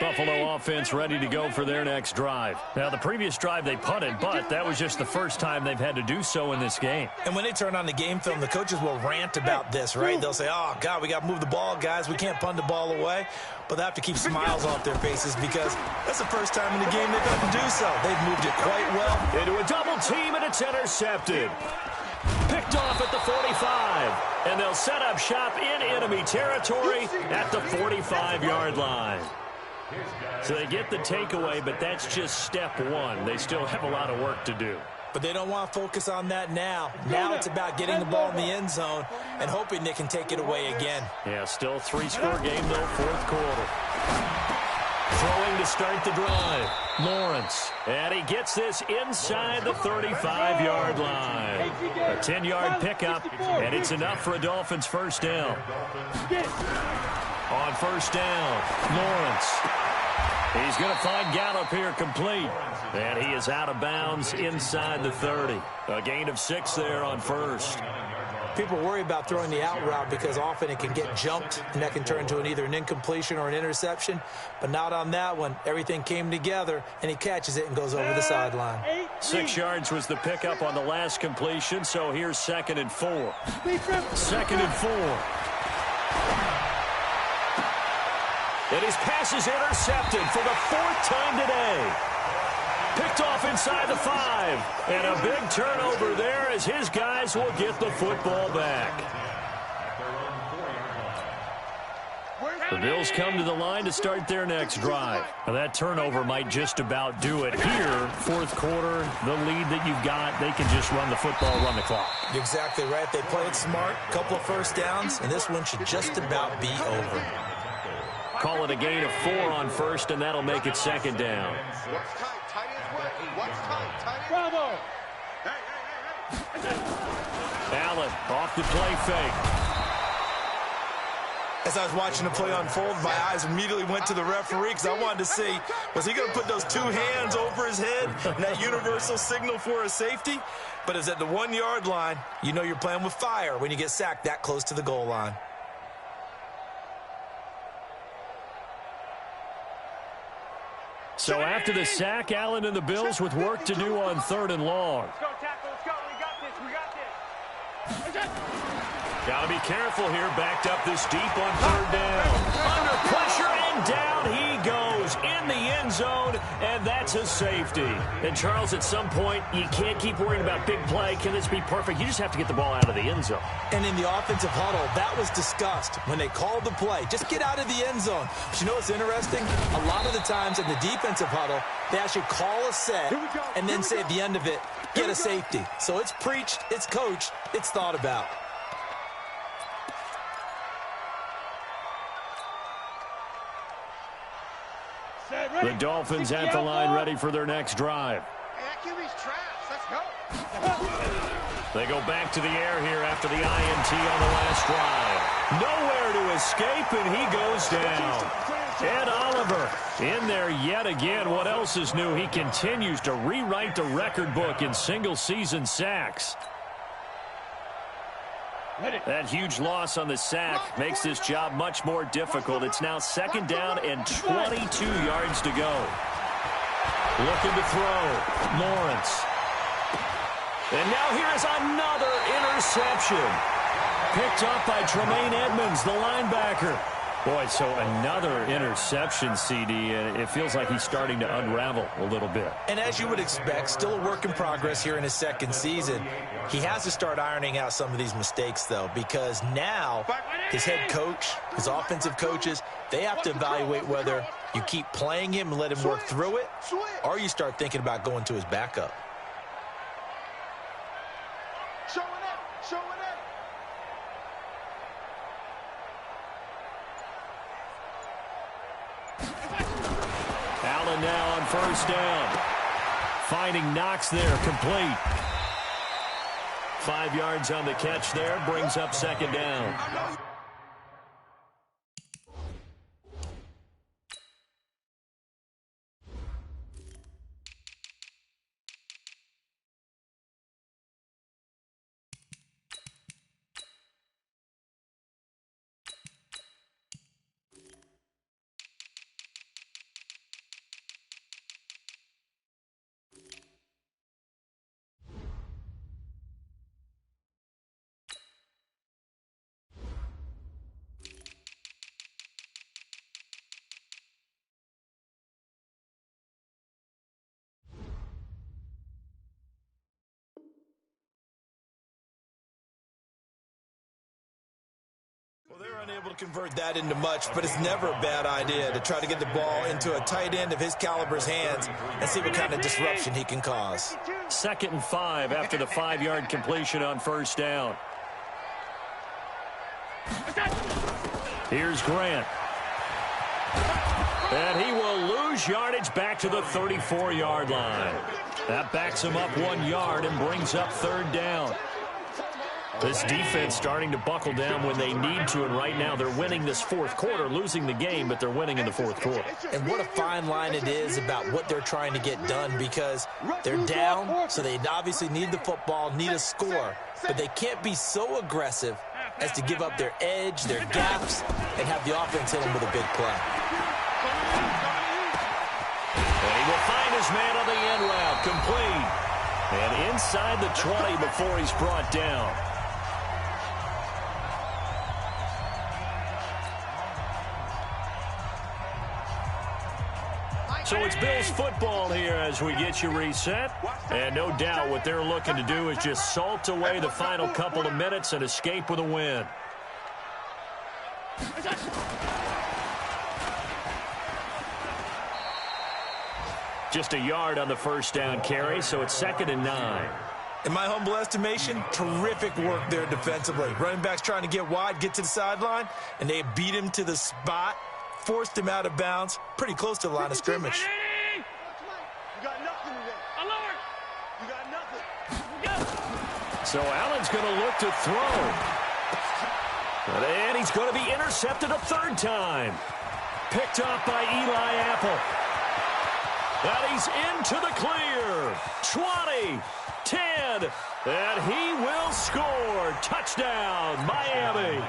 Buffalo offense ready to go for their next drive. Now, the previous drive they punted, but that was just the first time they've had to do so in this game. And when they turn on the game film, the coaches will rant about this, right? They'll say, oh, God, we got to move the ball, guys. We can't punt the ball away. But they have to keep smiles off their faces because that's the first time in the game they've had to do so. They've moved it quite well. Into a double team, and it's intercepted. Picked off at the 45. And they'll set up shop in enemy territory at the 45-yard line. So they get the takeaway, but that's just step one. They still have a lot of work to do. But they don't want to focus on that now. Now it's about getting the ball in the end zone and hoping they can take it away again. Yeah, still three-score game, though, fourth quarter. Throwing to start the drive. Lawrence. And he gets this inside the 35-yard line. A 10-yard pickup, and it's enough for a Dolphins first down. On first down, Lawrence. He's going to find Gallup here complete. And he is out of bounds inside the 30. A gain of 6 there on first. People worry about throwing the out route because often it can get jumped, and that can turn into either an incompletion or an interception. But not on that one. Everything came together, and he catches it and goes over the sideline. 6 yards was the pickup on the last completion, so here's 2nd and 4. 2nd and 4. And his pass is intercepted for the 4th time today. Picked off inside the 5. And a big turnover there as his guys will get the football back. The Bills come to the line to start their next drive. Now that turnover might just about do it here. Fourth quarter, the lead that you've got, they can just run the football, run the clock. You're exactly right. They play it smart, couple of first downs, and this one should just about be over. Call it a gain of 4 on first, and that'll make it 2nd down. What's tight? Tight is what? What's tight? Tight is... Bravo! Allen off the play fake. As I was watching the play unfold, my eyes immediately went to the referee because I wanted to see, was he going to put those 2 hands over his head and that universal signal for a safety? But it's at the 1-yard line. You know you're playing with fire when you get sacked that close to the goal line. So after the sack, Allen and the Bills with work to do on 3rd and long. Let's go, tackle. Let's go. We got this. We got this. Got to be careful here. Backed up this deep on 3rd down. Under pressure, and down he goes in the end zone, and that's a safety. And, Charles, at some point, you can't keep worrying about big play. Can this be perfect? You just have to get the ball out of the end zone. And in the offensive huddle, that was discussed when they called the play. Just get out of the end zone. But you know what's interesting? A lot of the times in the defensive huddle, they actually call a set and then say at the end of it, get a safety. So it's preached, it's coached, it's thought about. The Dolphins at the line ready for their next drive. Let's go. They go back to the air here after the INT on the last drive. Nowhere to escape, and he goes down. Ed Oliver in there yet again. What else is new? He continues to rewrite the record book in single-season sacks. That huge loss on the sack makes this job much more difficult. It's now 2nd down and 22 yards to go. Looking to throw. Lawrence. And now here is another interception. Picked up by Tremaine Edmonds, the linebacker. Boy, so another interception, CD, and it feels like he's starting to unravel a little bit. And as you would expect, still a work in progress here in his 2nd season. He has to start ironing out some of these mistakes, though, because now his head coach, his offensive coaches, they have to evaluate whether you keep playing him and let him work through it, or you start thinking about going to his backup. Showing up. Allen now on first down. Finding Knox there, complete. 5 yards on the catch there, brings up second down. Well, they're unable to convert that into much, but it's never a bad idea to try to get the ball into a tight end of his caliber's hands and see what kind of disruption he can cause. 2nd and 5 after the 5-yard completion on first down. Here's Grant. And he will lose yardage back to the 34-yard line. That backs him up 1 yard and brings up 3rd down. This defense starting to buckle down when they need to, and right now they're winning this 4th quarter, losing the game, but they're winning in the 4th quarter. And what a fine line it is about what they're trying to get done, because they're down, so they obviously need the football, need a score, but they can't be so aggressive as to give up their edge, their gaps, and have the offense hit them with a big play. And he will find his man on the end route, complete. And inside the 20 before he's brought down. So it's Bills football here as we get you reset. And no doubt what they're looking to do is just salt away the final couple of minutes and escape with a win. Just a yard on the first down carry, so it's 2nd and 9. In my humble estimation, terrific work there defensively. Running backs trying to get wide, get to the sideline, and they beat him to the spot, forced him out of bounds, pretty close to the line of scrimmage. You got nothing today. Alert! You got nothing. So Allen's going to look to throw. And he's going to be intercepted a 3rd time. Picked up by Eli Apple. And he's into the clear. 20, 10, and he will score. Touchdown, Miami.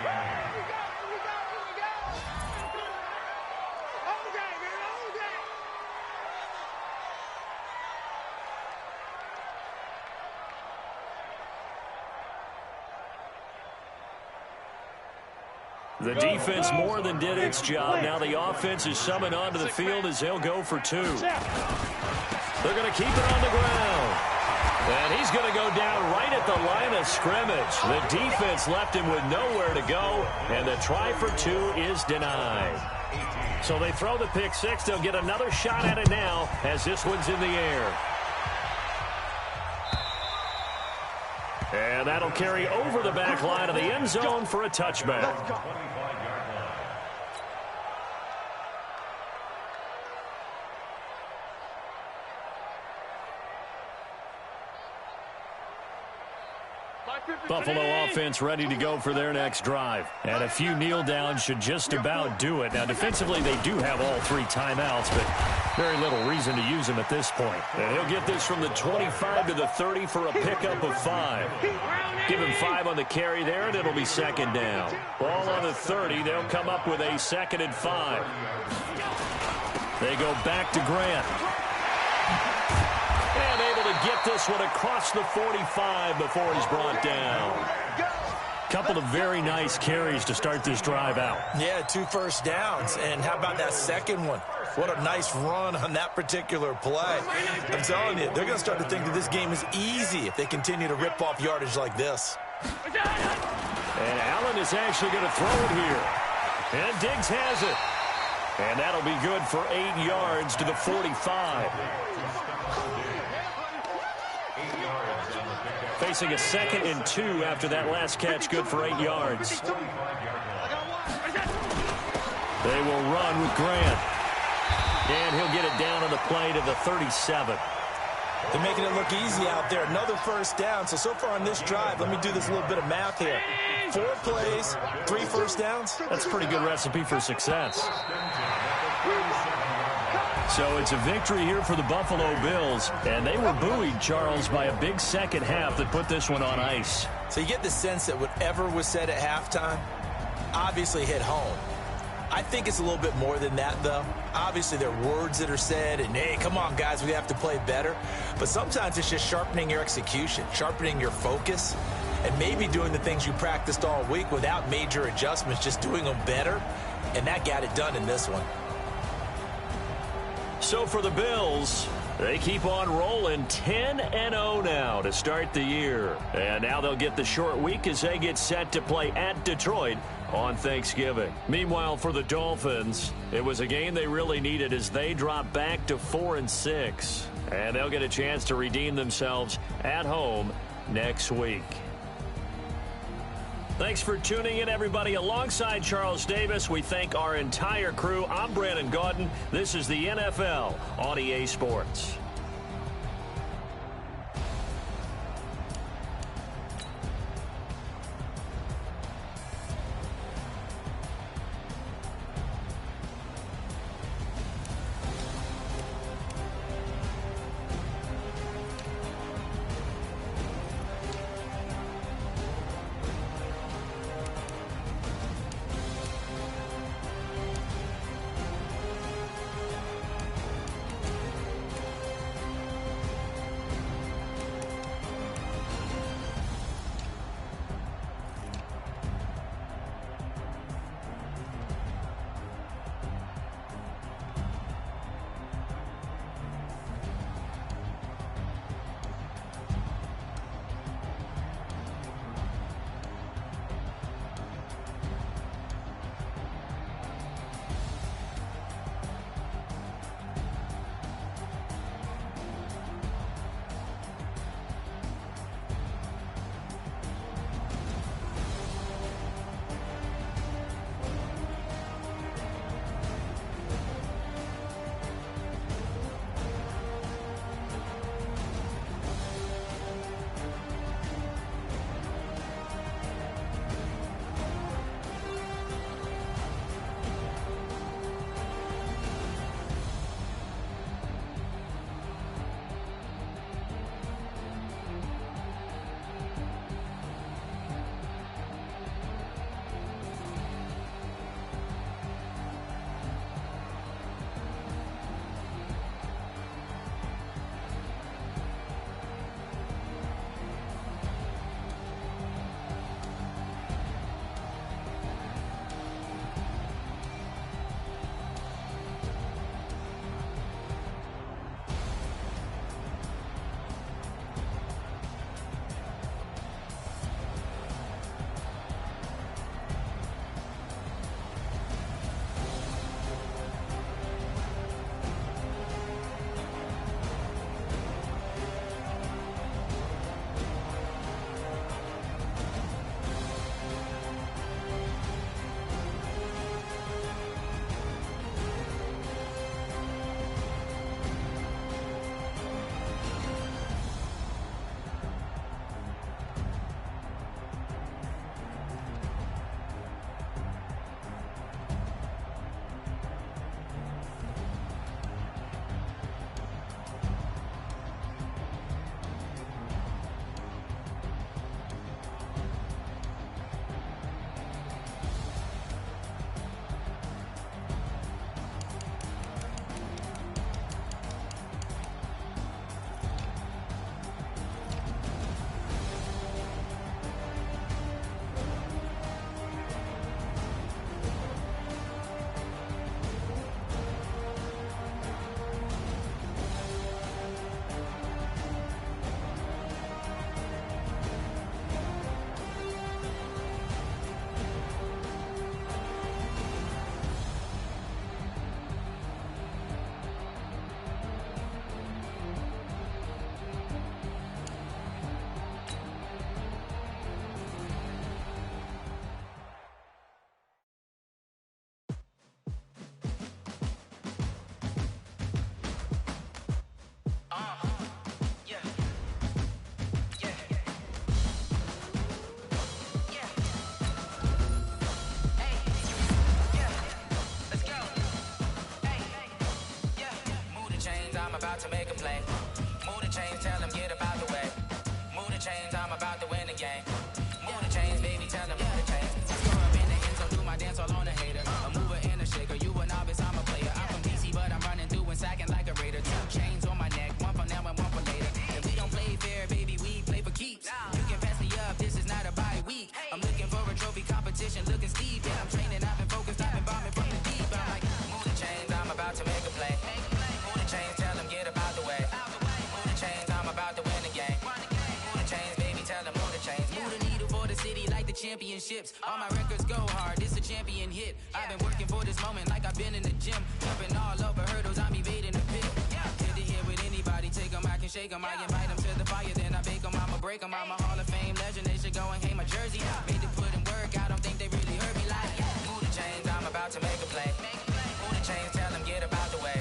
The defense more than did its job. Now the offense is summoned onto the field as they'll go for 2. They're going to keep it on the ground. And he's going to go down right at the line of scrimmage. The defense left him with nowhere to go, and the try for 2 is denied. So they throw the pick 6. They'll get another shot at it now as this one's in the air. And that'll carry over the back line of the end zone for a touchback. Buffalo offense ready to go for their next drive. And a few kneel downs should just about do it. Now, defensively, they do have all 3 timeouts, but very little reason to use them at this point. And he'll get this from the 25 to the 30 for a pickup of 5. Give him 5 on the carry there, and it'll be 2nd down. Ball on the 30. They'll come up with a 2nd and 5. They go back to Grant. And able to get this one across the 45 before he's brought down. Couple of very nice carries to start this drive out. Yeah, 2 first downs. And how about that second one? What a nice run on that particular play. I'm telling you, they're going to start to think that this game is easy if they continue to rip off yardage like this. And Allen is actually going to throw it here. And Diggs has it. And that'll be good for 8 yards to the 45. Facing a 2nd and 2 after that last catch, good for 8 yards. They will run with Grant. And he'll get it down on the play to the 37. They're making it look easy out there. Another first down. So far on this drive, let me do this little bit of math here. 4 plays, 3 first downs. That's a pretty good recipe for success. So it's a victory here for the Buffalo Bills. And they were buoyed, Charles, by a big second half that put this one on ice. So you get the sense that whatever was said at halftime obviously hit home. I think it's a little bit more than that, though. Obviously, there are words that are said, and, hey, come on, guys, we have to play better. But sometimes it's just sharpening your execution, sharpening your focus, and maybe doing the things you practiced all week without major adjustments, just doing them better. And that got it done in this one. So for the Bills, they keep on rolling 10-0 now to start the year. And now they'll get the short week as they get set to play at Detroit on Thanksgiving. Meanwhile, for the Dolphins, it was a game they really needed as they drop back to 4-6. And they'll get a chance to redeem themselves at home next week. Thanks for tuning in, everybody. Alongside Charles Davis, we thank our entire crew. I'm Brandon Gaudin. This is the NFL on EA Sports. about to make a play. Move the chains, tell them get about the way. Move the chains, I'm about to win the game. Move the chains, baby, tell them move the chains. I score up in the end zone, do my dance all on a hater. A mover and a shaker, you a novice, I'm a player. I'm from DC, but I'm running through and sacking like a raider. 2 chains on my neck, one for now and one for later. And we don't play fair, baby, we play for keeps. You can pass me up, this is not a bye week. I'm looking for a trophy competition, looking steep. Yeah, I'm training, I've been focused, I've been bombing from the deep. I'm like, move the chains, I'm about to make a play. Move the chains, tell them get about the way. Move the chains, I'm about to win the game. Move the chains, baby, tell them move the chains. Move the needle for the city like the championships. All my records go hard, this a champion hit. I've been working for this moment like I've been in the gym. Jumping all over hurdles, I'm evading the pit. Good to hear with anybody, take them, I can shake them. I invite them to the fire, then I bake them, I'ma break them. I'm a Hall of Fame legend, they should go and hang my jersey. Made to put in work, I don't think they really heard me like. Move the chains, I'm about to make a play. Move the chains, tell them get about the way.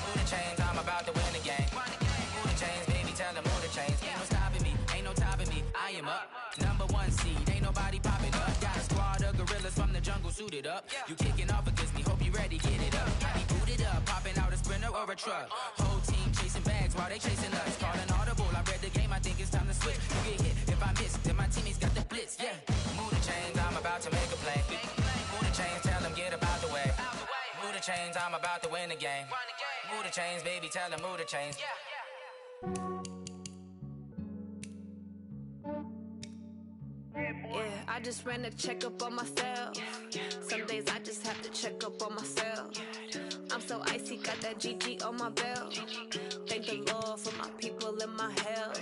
Move the chains, I'm about to win the game. Move the chains, baby, tell them move the chains. Ain't no stopping me, ain't no topping me, I am up. #1 seed, ain't nobody popping up. Got a squad of gorillas from the jungle suited up. You kicking off against me, hope you ready, get it up. I be booted up, popping out a Sprinter or a truck. Whole team chasing bags while they chasing us. Calling audible, I read the game, I think it's time to switch. You get hit, if I miss, then my teammates got the blitz, yeah. Move the chains, I'm about to make a play. Move the chains, tell them get about the way. Move the chains, I'm about to win the game. Move the chains, baby, tell them move the chains. Yeah, I just ran a checkup on myself. Some days I just have to check up on myself. I'm so icy, got that GG on my belt. Thank the Lord for my people in my health.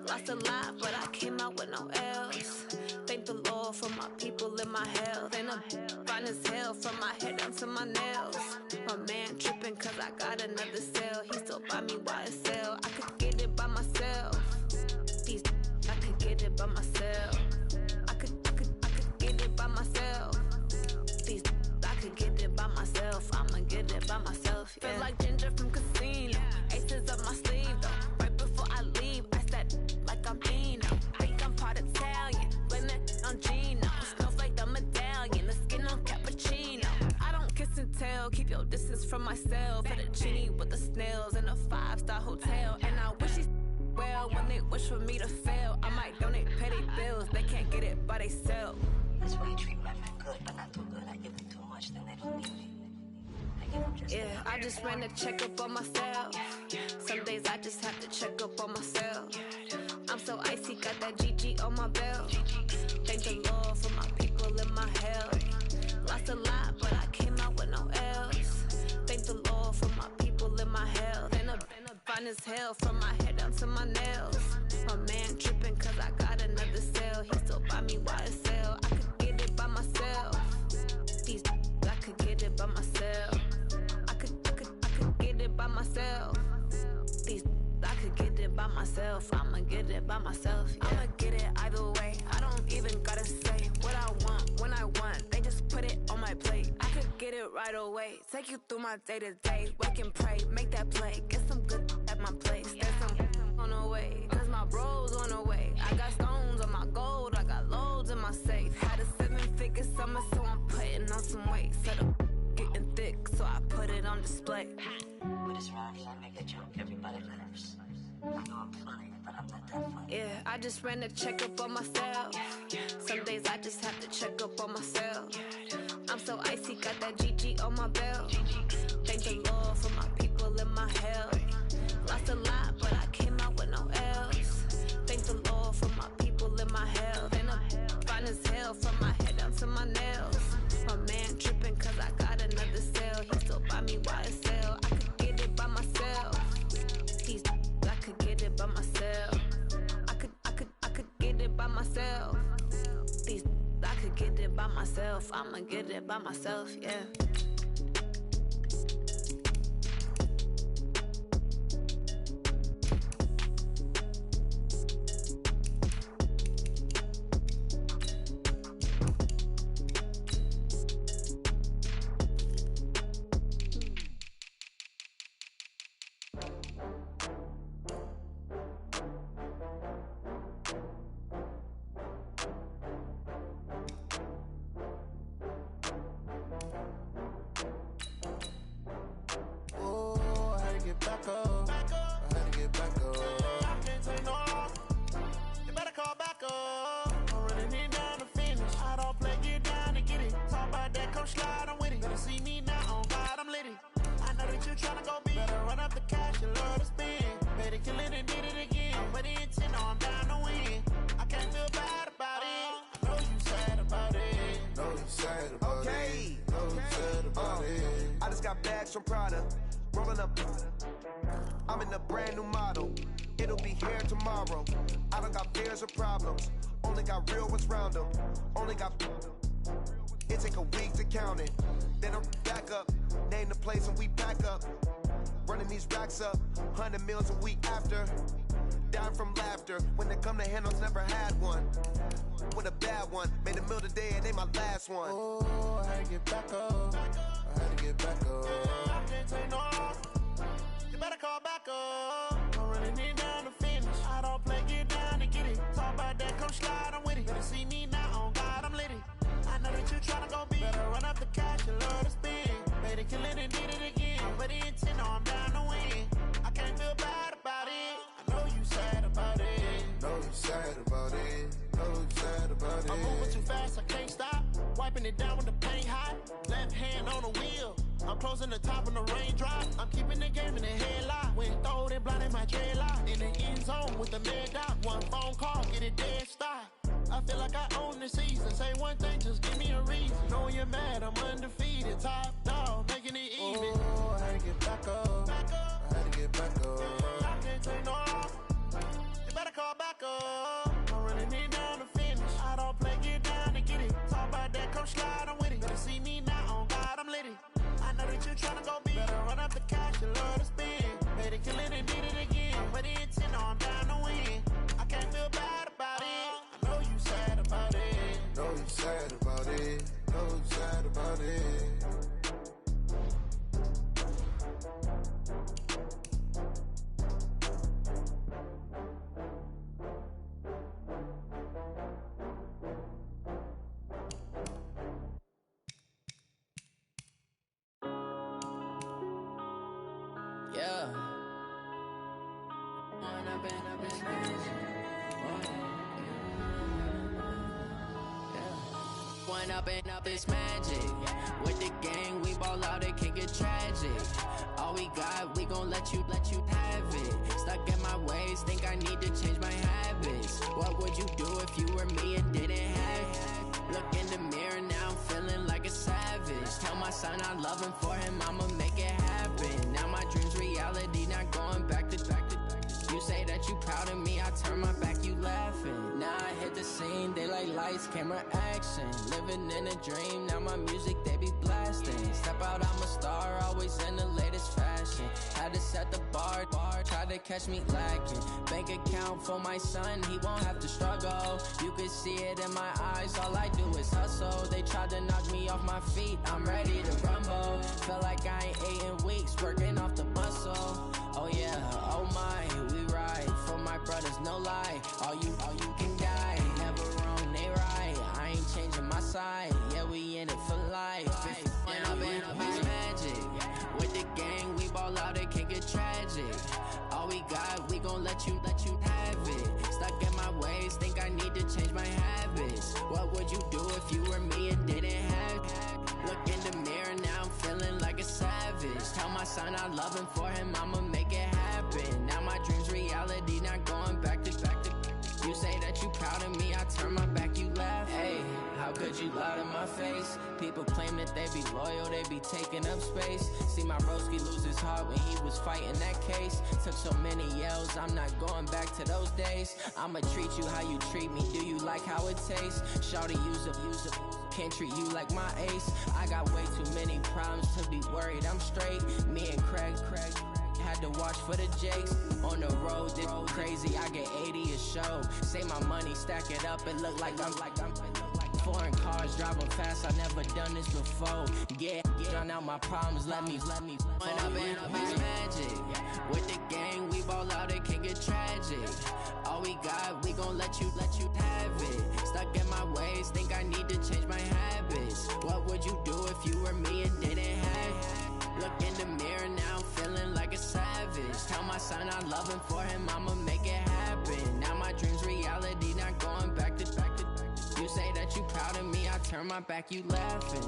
Lost a lot, but I came out with no else. Thank the Lord for my people in my health. And I'm fine as hell from my head down to my nails. My man tripping cause I got another cell. He still buy me YSL. I could get it by myself. These I could get it by myself. I could get it by myself. These I could get it by myself. I'ma get it by myself. Yeah. Feel like Ginger from Casino. Aces up my sleeve though. Right before I leave, I said like I'm Dino. Think I'm part Italian. Blame it on Gino. Smells like the medallion. The skin on cappuccino. I don't kiss and tell. Keep your distance from myself. At a genie with the snails in a 5-star hotel. And I wish he's well when they wish for me to fail. I might donate petty bills. They can't get it by themselves. That's why you treat women good, but not too good. I give them too much, then they don't need me. I give them just yeah, I just ran a checkup on myself. Some days I just have to check up on myself. I'm so icy, got that GG on my belt. Thank the Lord for my people in my health. Lost a lot, but I came out with no else. Thank the Lord for my people in my health. And I'm fine as hell from my head down to my nails. My man tripping cause I got another cell. He still buy me YSL. I could get it by myself. These I could get it by myself. I could get it by myself. These I could get it by myself. I'ma get it by myself. Yeah. I'ma get it either way. I don't even gotta say what I want when I want. They just put it on my plate. I could get it right away. Take you through my day to day. Wake and pray, make that play. Get some good at my place. There's some on the way. Cause my bros on the way. I got stones on my gold. I got loads in my safe. Had a 7-figure summer, so I'm putting on some weight. Set up getting thick, so I put it on display. But it's around here, I make a joke, everybody laughs. I know I'm funny, but I'm not that funny. Yeah, I just ran a checkup on myself. Some days I just have to check up on myself. I'm so icy, got that GG on my belt. Thank the Lord for my people in my health. Lost a lot, but I came out with no else. Thank the Lord for my people in my health. And I'm fine as hell from my head down to my nails. My man tripping cause I got another cell. He still buy me YSL. I could get it by myself. These I could get it by myself. I could get it by myself. These I could get it by myself. I'ma get it by myself, yeah. come slide, I'm with it. Better see me now, on God, I'm litty. I know that you tryna go big. Better run up the cash, you love to spend. Better kill it and did it again. But the intent, no, I'm down to win. I can't feel bad about it. I know you sad about it. Know you sad about it. Know you sad about it. I just got bags from Prada. Rolling up. I'm in a brand new model. It'll be here tomorrow. I don't got fears or problems. Only got real ones round them. Only got. It take a week to count it. Then I'm back up. Name the place and we pack up. Running these racks up. 100 meals a week after. Down from laughter. When they come to handles, never had one. With a bad one. Made a meal today and ain't my last one. Oh, I had to get back up. I had to get back up. I can't take no off. You better call back up. I'm running it down to finish. I don't play, get down to get it. Talk about that, come slide, I'm with it. Better see me now, on God, I'm litty. I know that you tryna go big. Better run up the cash, you love to spend. Better kill it and did it again. But the intent, no, I'm down to win. I can't feel bad about it. I know you sad about it. Know you sad about it. Know you sad about it. I'm moving too fast, I can't stop. Wiping it down with the paint hot. Left hand on the wheel. I'm closing the top when the raindrop. I'm keeping the game in the headlock. When throwed and blinded my dreadlock. In the end zone with the mad dot. One phone call, get it dead stop. I feel like I own the season. Say one thing, just give me a reason. Knowing you're mad, I'm undefeated. Top dog, making it even. Oh, I had to get back up. I had to get back up. I can't take no off. You better call back up. I'm running it down to finish. I don't play, get down to get it. Talk about that, come slide, I'm with it. Better see me now, on God, I'm litty. I know that you tryna go big. Better run up the cash, you love to spend. Better kill it and did it again. But the intent, no, I'm down to win. I can't feel bad about it. I know you sad about it. Know you sad about it. Know you sad about it. Yeah. One up and up is magic. With the gang, we ball out, it can get tragic. All we got, we gon' let you have it. Stuck in my ways, think I need to change my habits. What would you do if you were me and didn't have it? Look in the mirror, now I'm feeling like a savage. Tell my son I love him, for him I'ma make it happen. Now my dream's reality, not going back to. You say that you proud of me, I turn my back, you laughing. Now I hit the scene, they like lights, camera, action. Living in a dream, now my music, they be blasting. Step out, I'm a star, always in the latest fashion. Had to set the bar, try to catch me lacking. Bank account for my son, he won't have to struggle. You can see it in my eyes, all I do is hustle. They tried to knock me off my feet, I'm ready to rumble. Felt like I ain't ate in weeks, working off the muscle. Oh yeah, oh my, we ride for my brothers, no lie. All you can die, never wrong, they right. I ain't changing my side, yeah, we in it for life. When up and up is magic. With the gang, we ball out, it can get tragic. All we got, we gon' let you have it. Stuck in my ways, think I need to change my habits. What would you do if you were me and didn't have it? Look in the mirror, now I'm feeling like a savage. Tell my son I love him, for him I'ma make it happen. Now my dream's reality, not going back to. You say that you proud of me, I turn my back, you laugh. Hey, how could you lie to my face? People claim that they be loyal, they be taking up space. See my broski lose his heart when he was fighting that case. Took so many yells, I'm not going back to those days. I'ma treat you how you treat me, do you like how it tastes? Shawty, use it, can't treat you like my ace. I got way too many problems to be worried, I'm straight. Me and Craig had to watch for the Jakes. On the road, this crazy, I get 80 a show. Say my money, stack it up, it look like I'm foreign cars, driving fast, I never done this before. Yeah, drown out my problems, let me When up and up is magic. With the gang, we ball out, it can get tragic. All we got, we gon' let you have it. Stuck in my ways, think I need to change my habits. What would you do if you were me and didn't have it? Look in the mirror, now I'm feeling like a savage. Tell my son I love him, for him I'ma make it happen. Now my dream's reality, not going back to. You say that you proud of me, I turn my back, you laughing.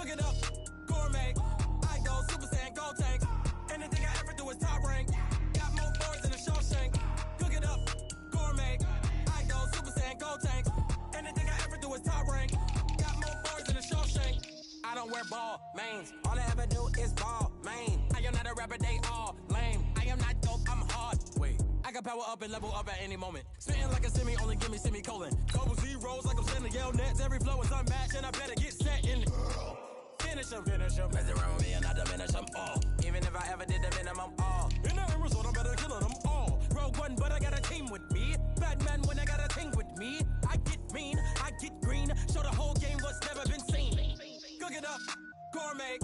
Cook it up, gourmet. I go Super Saiyan, gold tank. Anything I ever do is top rank. Got more boards than a Shawshank. Cook it up, gourmet. I go Super Saiyan, gold tank. Anything I ever do is top rank. Got more boards than a Shawshank. I don't wear ball mains. All I ever do is ball main. I am not a rapper, they all lame. I am not dope, I'm hard. Wait, I can power up and level up at any moment. Spitting like a semi, only give me semicolon. Double zeros like I'm sending yell nets. Every flow is unmatched and I better get set in. Finish them. Mess around with me and I diminish them all. Even if I ever did the minimum all. In the end result, I'm better killing them all. Rogue One, but I got a team with me. Batman when I got a team with me. I get mean, I get green. Show the whole game what's never been seen. Cook it up, gourmet.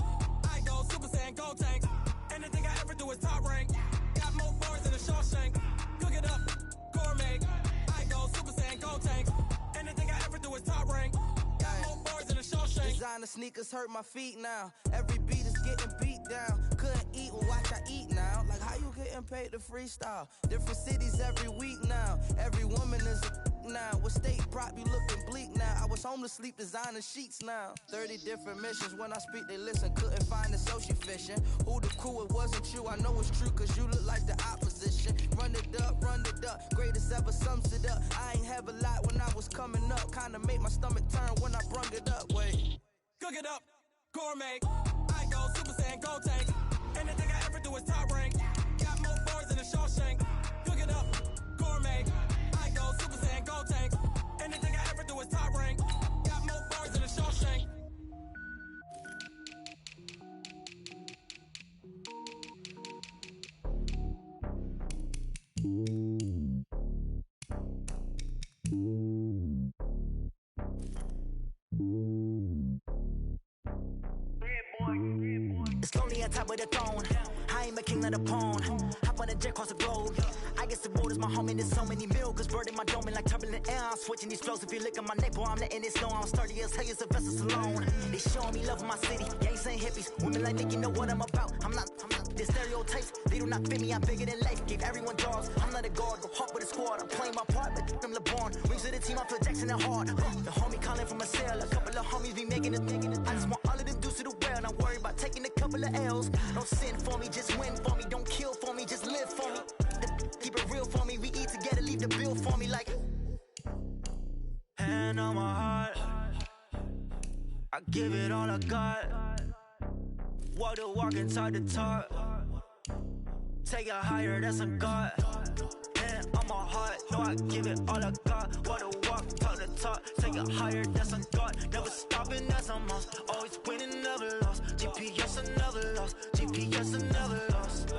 I go Super Saiyan, gold tank. Anything I ever do is top rank. Got more bars than a Shawshank. Cook it up, gourmet. I go Super Saiyan, gold tank. Anything I ever do is top rank. Got more bars than a Shawshank. Designer sneakers hurt my feet now. Every beat is getting beat down. Couldn't eat, well watch I eat now. Like how you getting paid to freestyle? Different cities every week now. Every woman is a now. With state prop, you looking bleak now. I was home to sleep, designer sheets now. 30 different missions. When I speak, they listen. Couldn't find it, so she fishing. Who the crew, it wasn't you. I know it's true, cause you look like the opposition. Run it up. Greatest ever sums it up. I ain't have a lot when I was coming up. Kinda made my stomach turn when I brung it up. Wait. Cook it up, gourmet. I go Super Saiyan, gold tank. Anything I ever do is top rank. Got more bars than a Shawshank. Cook it up, gourmet. I go Super Saiyan, gold tank. Anything I ever do is top rank. Got more bars than a Shawshank. It's lonely on top of the throne. I ain't a king of the pawn. Hop on a jet across the globe. I guess the world is my home and there's so many milkers bird in my dome and like turbulent air. I'm switching these flows. If you look at my neck, boy, I'm letting it snow. I'm sturdy as hell, as a vessel alone. They showing me love in my city. Gangs ain't hippies. Women like Nick, you know what I'm about. I'm not. The stereotypes, they do not fit me. I'm bigger than life. Gave everyone jobs. I'm not a guard. Go hard with a squad. I'm playing my part, but I'm LeBron. Rings of the team, I feel Jackson and hard. The homie calling from a cell. A couple of homies be making it. I just want all of them dudes to the well. Not worry about taking a couple of L's. Don't sin for me, just win for me. Don't kill for me, just live for me. Keep it real for me. We eat together, leave the bill for me like. Hand on my heart, I give it all I got. Walk the walk and talk the talk. Take it higher, that's a God. Hand on my heart, no, I give it all I got. Walk the walk, talk the talk. Take it higher, that's a God. Never stopping, that's a must. Always winning, never lost. GPS, I never lost. GPS, I never lost.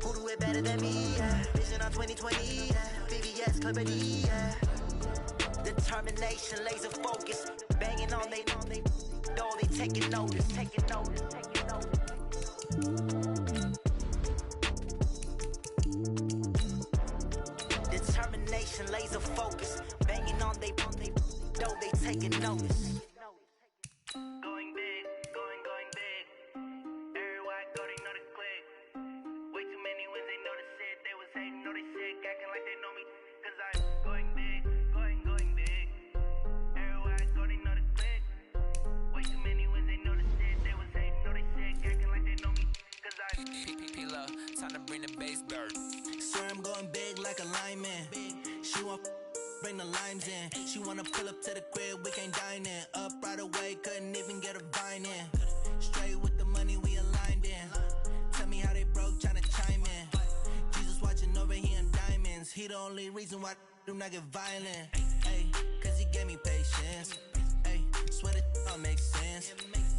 Who do it better than me? Yeah. Vision on 2020. Yeah. VVS, Clippity. Yeah. Determination, laser focus. Banging on they door, they taking notice. Determination, laser focus. Banging on they door, they taking notice. Going big, going big. Everywhere I go, they know the click. Way too many wins, they know the shit. They was hating, know they sick, acting like they know me. Cause I'm going big, going big. Everywhere I go, they know the click. Way too many wins, they know the shit. They was hating, know they sick, acting like they know me. Cause I'm P-Love, time to bring the bass dirt. Swear I'm going big like a lineman. She want bring the limes in. She wanna pull up to the crib, we can't dine in. Up right away, couldn't even get a vine in. Straight with the money, we aligned in. Tell me how they broke, tryna chime in. Jesus watching over here in diamonds. He the only reason why I do not get violent. Ay, cause he gave me patience. Ay, swear that all makes sense.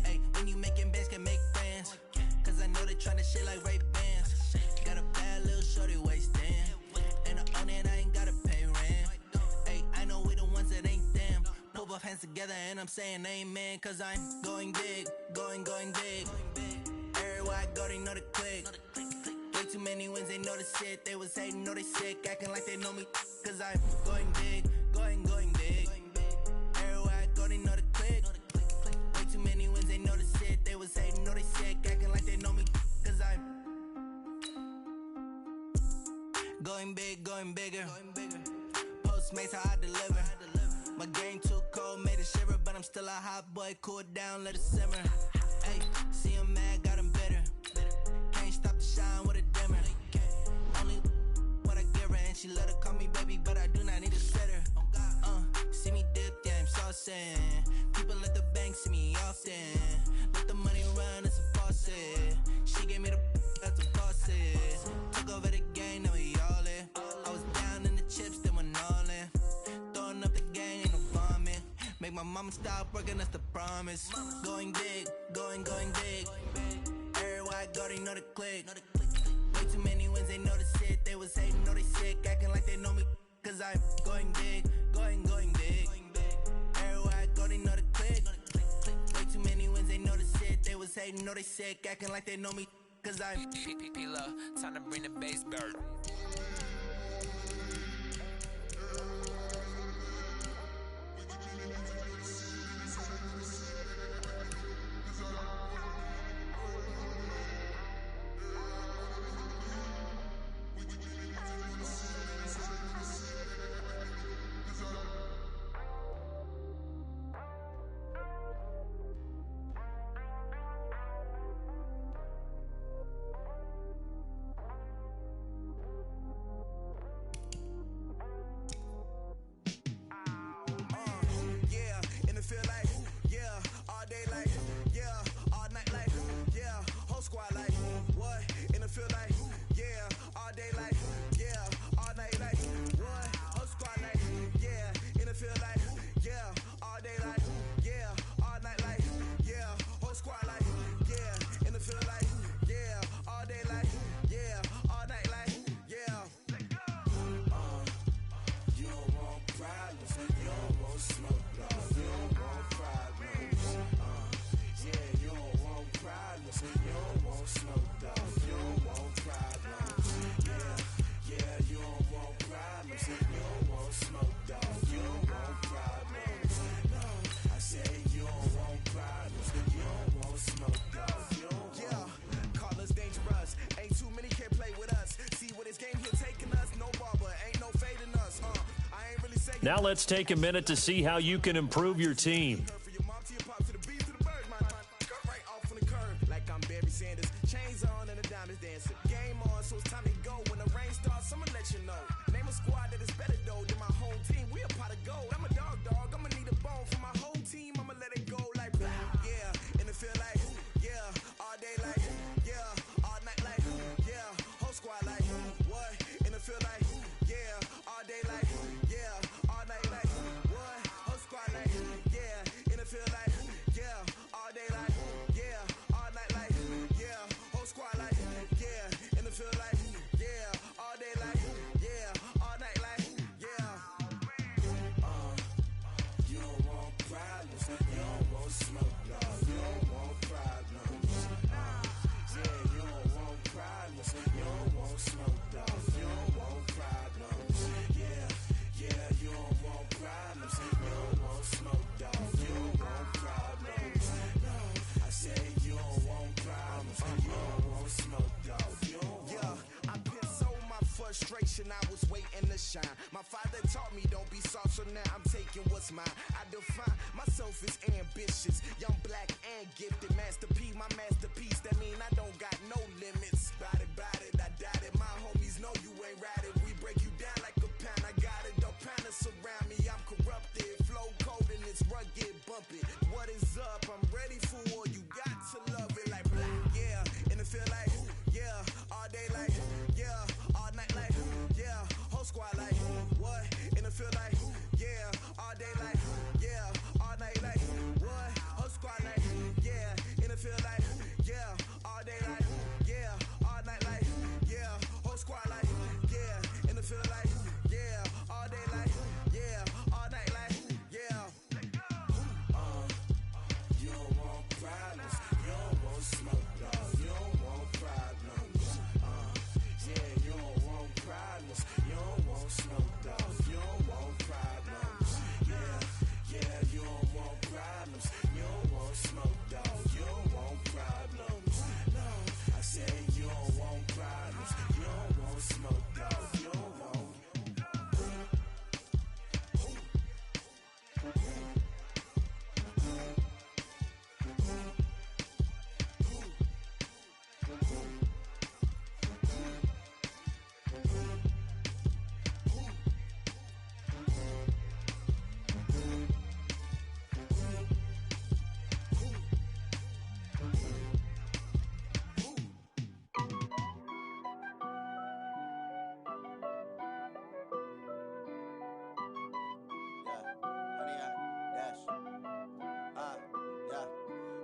Ay, when you making bands, can make friends. Cause I know they tryna shit like Ray Bans. Got a bad little shorty wasting. And I own it, I ain't gotta pay rent. Ay, I know we the ones that ain't them. Pull both hands together and I'm saying amen. Cause I'm going big, going big. Everywhere I go, they know the click. Way too many wins, they know the shit. They was hating, know they sick, acting like they know me. Cause I'm going big, going big. Everywhere I go, they know the click. Way too many wins, they know the shit. They was hating, know they sick, acting like they know me. Cause I'm going big, going bigger. Postmates how I deliver. My game too cold, made it shiver, but I'm still a hot boy. Cool it down, let it simmer. Hey, see him mad, got him bitter. Can't stop the shine with a dimmer. Only what I give her, and she let her call me baby, but I do not need a sitter. See me dip, yeah, I'm saucing. People at the bank see me often. Let the money run, it's a faucet. She gave me the that's a faucet. Took over the game, now we all in. I was down in the chips, then went all in. Throwing up the gang, ain't no vomit. Make my mama stop working, that's the promise. Going big, going big. Everywhere I go, they know the click. Way too many wins, they know the shit. They was hating, know they sick, acting like they know me. Cause I'm going big, going big. Everywhere I go, they know the click. Way too many wins, they know the shit. They was hating, know they sick, acting like they know me. Cause I'm P-P-P-Love, time to bring the bass bird. Now let's take a minute to see how you can improve your team. I was waiting to shine. My father taught me don't be soft, so now I'm taking what's mine. I define myself as ambitious, young, black, and gifted. Master P, my masterpiece. That mean I don't got no limits. Bout it, I doubt it. My homies know you ain't ratted. We break you down like a pound. I got it, don't panic surround me. I'm corrupted, flow cold and it's rugged, bumpy. What is up? I'm ready for war. You got to love it like black, yeah. And it feel like, yeah, all day like, yeah, all night like, yeah, whole squad like, what? And it feel like, yeah, all day like, yeah, all night like, what? Whole squad like, yeah, and it feel like, yeah, all day like, yeah, all night like, yeah, whole squad like, yeah, and it feel like, yeah, all day like, yeah, all night like, yeah. You don't want problems, you don't want smoke, dog. You don't want problems. Yeah, you don't want problems, you don't want smoke, dog. You don't want problems. Yeah, you don't want problems, you don't want smoke, dog. You don't want problems. No, I said you don't want problems, you don't want smoke, dog. You don't want.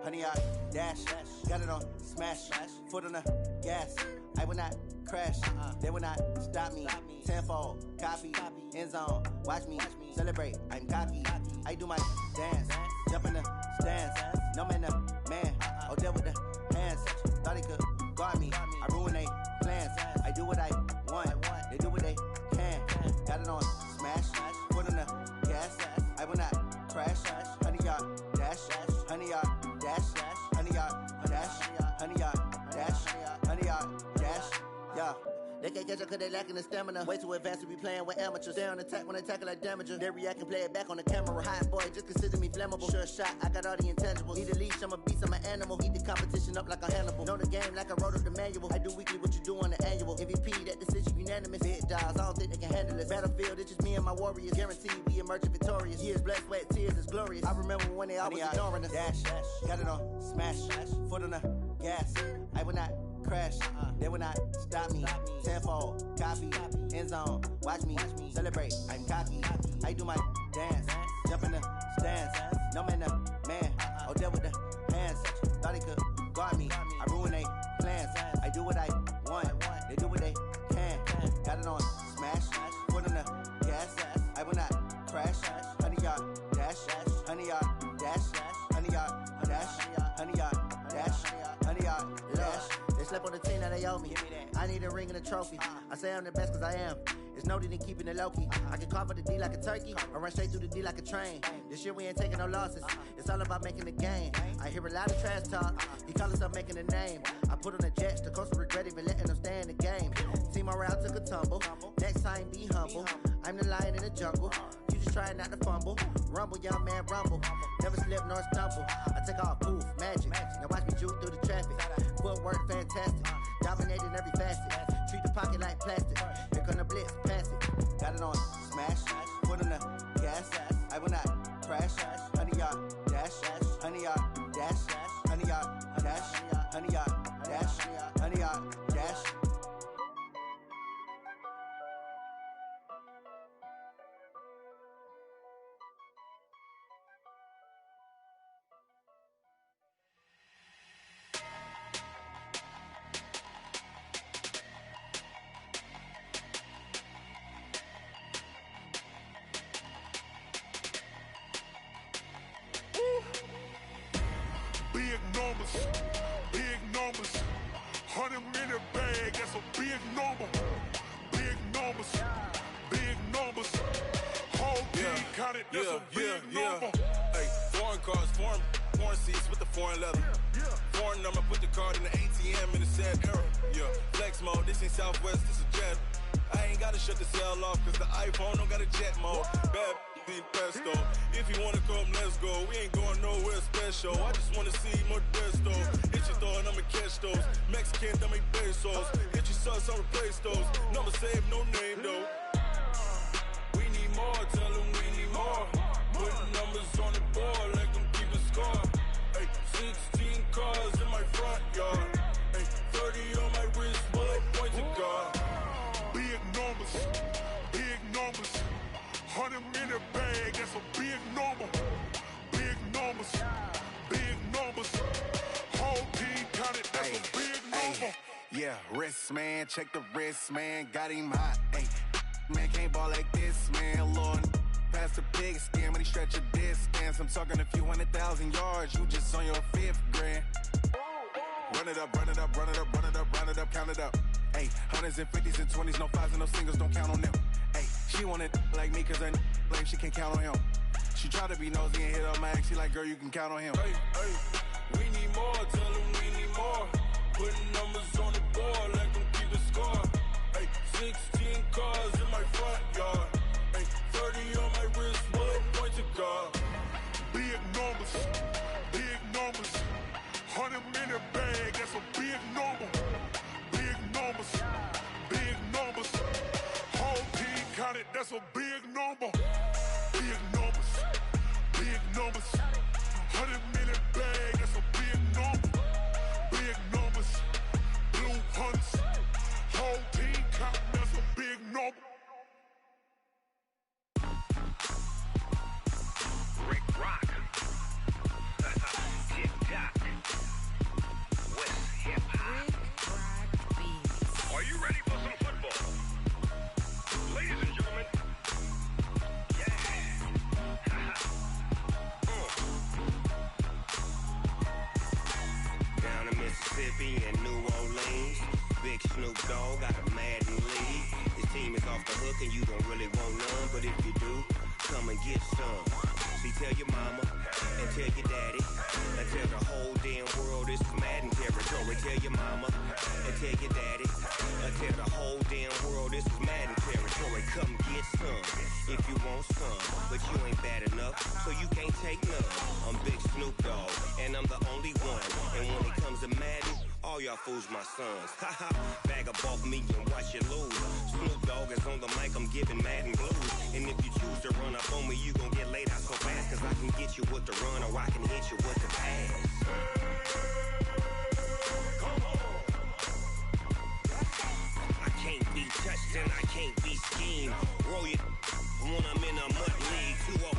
honey, I dash. Got it on smash. Foot on the gas. I will not crash. They will not stop me. Tenfold, copy, end zone. Watch me celebrate. I'm cocky. I do my dance. Jump in the stands. No man, the man. Oh, there with the hands. Thought he could guard me. I ruin they plans. I do what I want. They do what they can. Got it on smash. Foot on the gas. I will not crash. Honey, yard dash. Honey, yard dash. Honey, yard dash. Honey, yard dash. Honey, yard dash. Yeah. They can't catch up cause they lacking the stamina. Way too advanced to be playing with amateurs. Stay on attack when they tackle like damager. They react and play it back on the camera. Hot boy, just consider me flammable. Sure shot, I got all the intangibles. Need a leash, I'm a beast, I'm an animal. Eat the competition up like a Hannibal. Know the game like I wrote up the manual. I do weekly what you do on the annual. MVP, that decision unanimous. Big dogs, I don't think they can handle it. Battlefield, it's just me and my warriors. Guaranteed we emerge victorious. Years, blood, sweat, tears, it's glorious. I remember when they always ignoring us. Dash, got it on smash. Foot on the gas. I will not crash. They will not stop me. Tenfold, copy, end zone. Watch me celebrate. I'm cocky. I do my dance. Jump in the stands. No man, the man. Oh, there with the hands. Thought he could guard me. I ruin they plans. I do what I want. They do what they can. Got it on smash. Foot on the gas. I will not crash. Honey, yard dash. Honey, yard dash. Honey, yard dash. Honey, yard dash. Honey, yard dash. They slept on the team that they owe me. I need a ring and a trophy. I say I'm the best cause I am. It's no need in keeping it low-key. I can carve up the D like a turkey or run straight through the D like a train. This year we ain't taking no losses. It's all about making the game. I hear a lot of trash talk. He call himself making a name. I put on the Jets. The coach will regret even letting them stay in the game. Team morale took a tumble. Next time be humble. I'm the lion in the jungle. You just trying not to fumble. Rumble, young man, rumble. Never slip nor stumble. I take off, poof, magic. Now watch me juke through the traffic. Footwork fantastic. Dominating every facet. Treat the pocket like plastic. Here come the blitz, pass it. Got it on smash. Foot on the gas. I will not crash. Honey, yard dash. Honey, yard dash. Honey, yard dash. Honey, yard dash. Honey, yard dash. Big numbers, 100-minute bag, that's a big number. Big numbers, whole team counted, that's a big number. Hey, foreign cars, foreign seats with the foreign leather. Foreign number, put the card in the ATM in the sad era. Yeah, flex mode, this ain't Southwest, this is Jet. I ain't gotta shut the cell off, cause the iPhone don't got a jet mode. Bad pesto. If you wanna come, let's go. We ain't going nowhere special. I just wanna see Modesto. Hit your thought, I'ma catch those. Mexican, I make pesos. Hit your sus, I'll replace those. Number saved, no name though. We need more, tell them we need more. Putting numbers on the board, let them keep a score. Hey, 16 cars in my front yard. Hey, 30 on my wrist, bullet point to God. Big numbers, 100-minute bag, that's a big number. Big numbers, whole team counted, that's a big number. Yeah, wrist man, check the wrist man, got him hot. Ay, man can't ball like this, man. Lord, past the pig skin when he stretch a distance. I'm talking a few 100,000 yards, you just on your 5th grand. Run it up, count it up. Ay, hundreds and 50s and 20s, no 5s and no singles, don't count on them. Ay, she want it like me, cause her lame, she can't count on him. She try to be nosy and hit up my ex, she like, girl, you can count on him. Hey, we need more, tell them we need more. Putting numbers on the board, let them keep the score. Hey, 16 cars in my front yard. Hey, 30 on my wrist, bullet point to God. Big numbers, 100-minute bag, that's a big number. Big numbers, whole team counted, that's a big number. Big numbers, 100-minute bag, that's a big number. Big numbers, blue hunts, whole team counting, that's a big number. Rick Rock. Tip top. Mississippi and New Orleans. Big Snoop Dogg got a Madden lead. His team is off the hook and you don't really want none, but if you do, come and get some. See, tell your mama and tell your daddy and tell the whole damn world this is Madden territory. Tell your mama and tell your daddy and tell the whole damn world this is Madden territory. Come get some if you want some, but you ain't bad enough, so you can't take none. I'm Big Snoop Dogg and I'm the only one, and when it comes to Madden, all y'all fools my sons. Haha, bag up off me and watch you lose. Snoop Dogg is on the mic, I'm giving Madden blues. And if you choose to run up on me, you gon' get laid out so fast, cause I can get you with the run or I can hit you with the pass. I can't be touched and I can't be schemed. Roll you when I'm in a mud league. 2-0,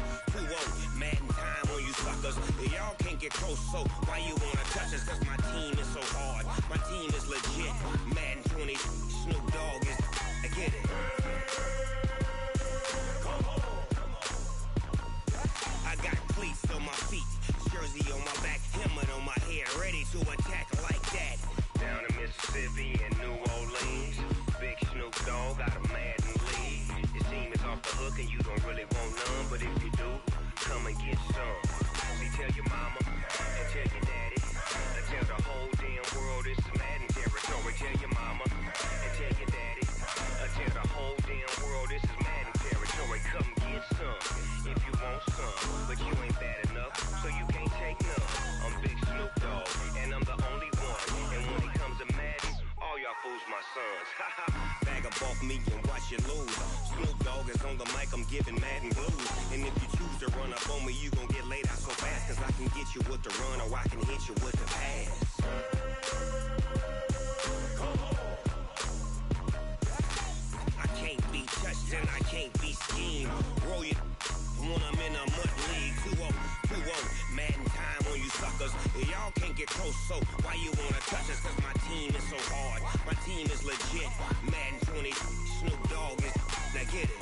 Madden time on you suckers. Y'all can't get close, so why you wanna touch us? Cause my team is so hard, my team is legit. Madden 20, Snoop Dogg is, I get it. I got cleats on my feet, jersey on my back, helmet on my head, ready to attack like that. Down in Mississippi and New Orleans, Big Snoop Dogg got a Madden lead. His team is off the hook and you don't really want none, but if you do, come and get some. See, tell your mama and tell your daddy and tell the whole damn world this is Madden territory. Tell your mama and tell your daddy and tell the whole damn world this is Madden territory. Come get some if you want some, but you ain't bad enough, so you can't take none. I'm Big Snoop Dogg and I'm the only one, and when it comes to Madden, all y'all fools my sons. Haha, bag up off me and watch you lose. Snoop Dogg is on the mic, I'm giving Madden blues. And if you choose to run up on me, you gon' get laid out so fast, cause I can get you with the run or I can hit you with the pass. I can't be touched and I can't be schemed. Roll you when I'm in a mud league. 2-0, Madden time on you suckers. Y'all can't get close, so why you wanna touch us? Cause my team is so hard, my team is legit. Madden 20, Snoop Dogg is, now get it.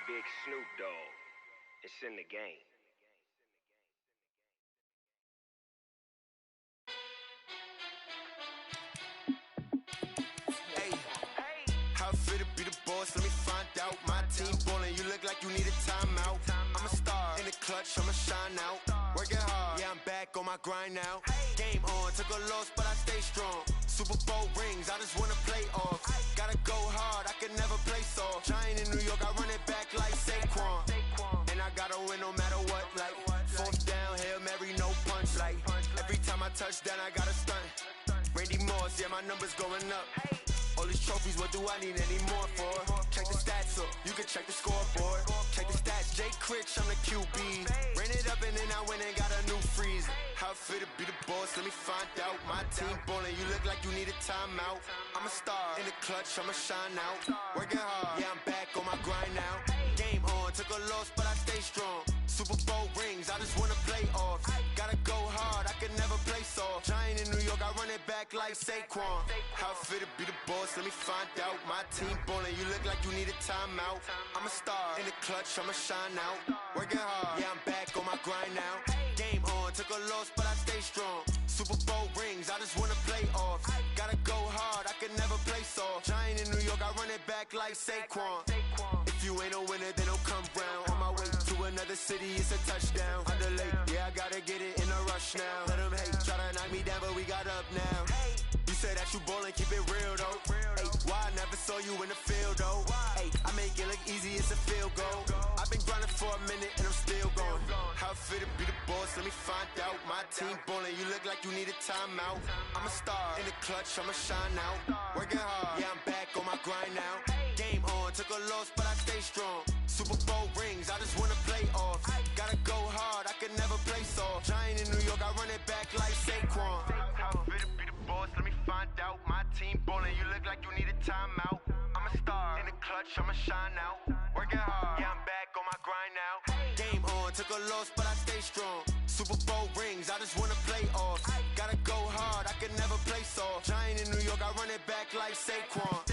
Big Snoop Dogg, it's in the game. How fit to be the boss? Let me find out. My team ballin', you look like you need a timeout. I'm a star in the clutch, I'ma shine out. Working hard, yeah, I'm back on my grind now. Game on, took a loss, but I stay strong. Super Bowl rings, I just wanna play off. Gotta go hard, I can never play soft. Giant in New York, I run it back like Saquon. And I gotta win no matter what, like fourth down, Hail Mary, no punch. Like every time I touch down, I gotta stunt. Randy Moss, yeah, my numbers going up. All these trophies, what do I need any more for? Check the stats up, you can check the scoreboard. Check the stats, Jake Critch, I'm the QB. Ran it up and then I went and got a new freeze. How fit to be the boss, let me find out. My team ballin', you look like you need a timeout. I'm a star in the clutch, I'ma shine out. Working hard, yeah, I'm back on my grind now. Game on, took a loss, but I stay strong. Super Bowl rings, I just wanna play off. Gotta go hard, I can never play soft. Giant in New York, I run it back like Saquon. How fit to be the boss, let me find out. My team ballin', you look like you need a timeout. I'm a star in the clutch, I'ma shine out. Working hard, yeah, I'm back on my grind now. Game on, took a loss, but I stay strong. Super Bowl rings, I just wanna play off. Gotta go hard, I can never play soft. Giant in New York, I run it back like Saquon. If you ain't a winner, then don't come round. On my way to another city, it's a touchdown. Underlay, yeah, I gotta get it in a rush now. Let them hate, try to knock me down, but we got up now. You say that you ballin', keep it real though. Hey, why I never saw you in the field though? Hey, I make it look easy, it's a field goal. I've been grinding for a minute and I'm still going. How fit to be the boss, let me find out. My team ballin', you look like you need a timeout. I'm a star in the clutch, I'ma shine out. Working hard, yeah, I'm back on my grind now. Game on, took a loss, but I stay strong. Super Bowl rings, I just wanna play off. Gotta go hard, I can never play soft. Giant in New York, I run it back like Saquon. How fit to be the boss, let me find out. My team ballin', you look like you need a timeout. I'm a star in the clutch, I'ma shine out. Working hard, yeah, I'm back on my grind now. Game on, took a loss, but I stay strong. Super Bowl rings, I just wanna play off. Gotta go hard, I can never play soft. Giant in New York, I run it back like Saquon.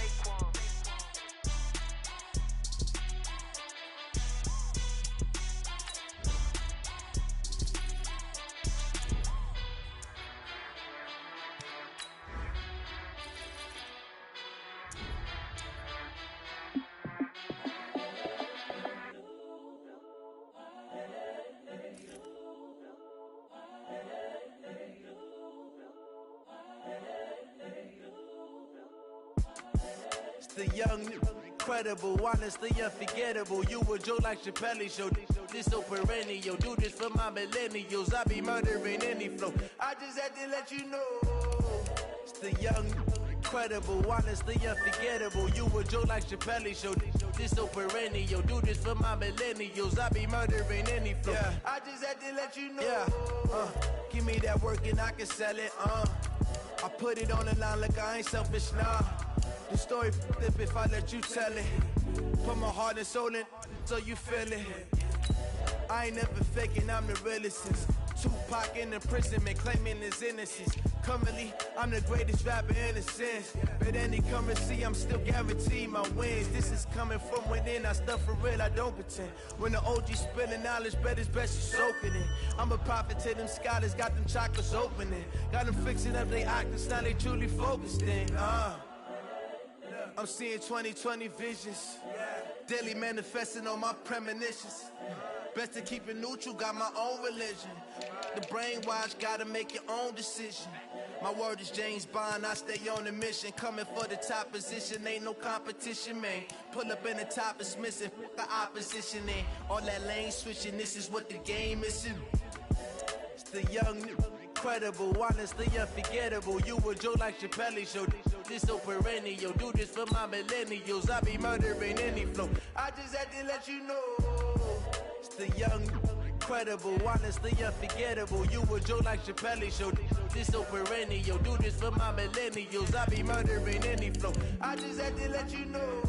The young, incredible, honestly unforgettable. You a Joe like Chappelle show. This so perennial. Do this for my millennials. I be murdering any flow. I just had to let you know. It's the young, incredible, honestly unforgettable. You a Joe like Chappelle show. This so perennial. Do this for my millennials. I be murdering any flow. Yeah. I just had to let you know. Yeah. Give me that work and I can sell it. I put it on the line like I ain't selfish, nah. The story flip if I let you tell it. Put my heart and soul in so you feel it. I ain't never faking, I'm the realest since Tupac in imprisonment, claiming his innocence. Currently, I'm the greatest rapper in a sense. But any currency, I'm still guaranteed my wins. This is coming from within, I stuff for real, I don't pretend. When the OG spilling knowledge, bet it's best you soaking it. I'm a prophet to them scholars, got them chakras opening. Got them fixing up they octaves, now they truly focused in. I'm seeing 2020 visions. Daily manifesting on my premonitions. Best to keep it neutral, got my own religion. The brainwash, gotta make your own decision. My word is James Bond, I stay on the mission. Coming for the top position, ain't no competition, man. Pull up in the top, it's missing, the opposition ain't. All that lane switching, this is what the game is. It's the young, incredible, honestly unforgettable. You a Joe like Chappelle show. This so perennial. Do this for my millennials. I be murdering any flow. I just had to let you know. It's the young, incredible, honestly unforgettable. You a Joe like Chappelle show. This so perennial. Do this for my millennials. I be murdering any flow. I just had to let you know.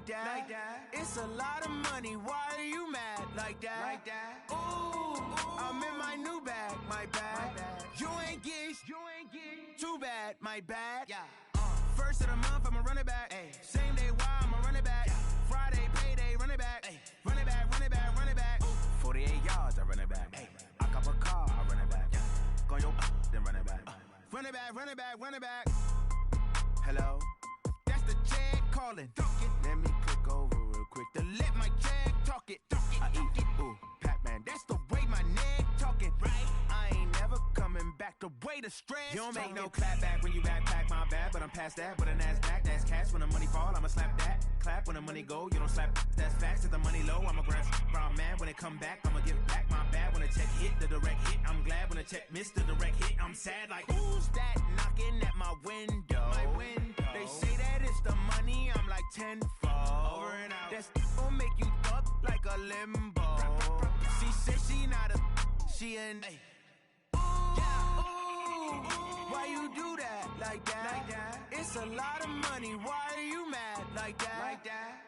Like that. It's a lot of money. Why are you mad like that? Like that. Ooh, I'm in my new bag. My bad. You ain't get. Too bad. My bad. Yeah. First of the month, I'ma run it back. Ay. Same day, why I'ma run it back. Yeah. Friday, payday, run it back. Ay. Run it back, run it back, run it back. Ooh. 48 yards, I run it back. Ay. I cop a car, I run it back. Yeah. Go your then run it back. Run it back, run it back, run it back. Hello. The check calling. Let me click over real quick to let my check talk it. I eat it. Ooh, Pac-Man, that's the way my neck talking. Right? I ain't never coming back the way the stress. You don't make no clap back when you backpack, my bad, but I'm past that. But a NASDAQ, that's cash. When the money fall, I'ma slap that. Clap when the money go, you don't slap. That's facts. If the money low, I'ma grab brown man. When it come back, I'ma give back my bad. When the check hit, the direct hit. I'm glad when the check missed the direct hit. I'm sad like, who's that knocking at my window? My window. They say that it's the money, I'm like tenfold. Over and out. That's gon' make you up like a limbo. She said she not a, she an. Ooh, why you do that like that? Like that? It's a lot of money. Why are you mad like that? Like that?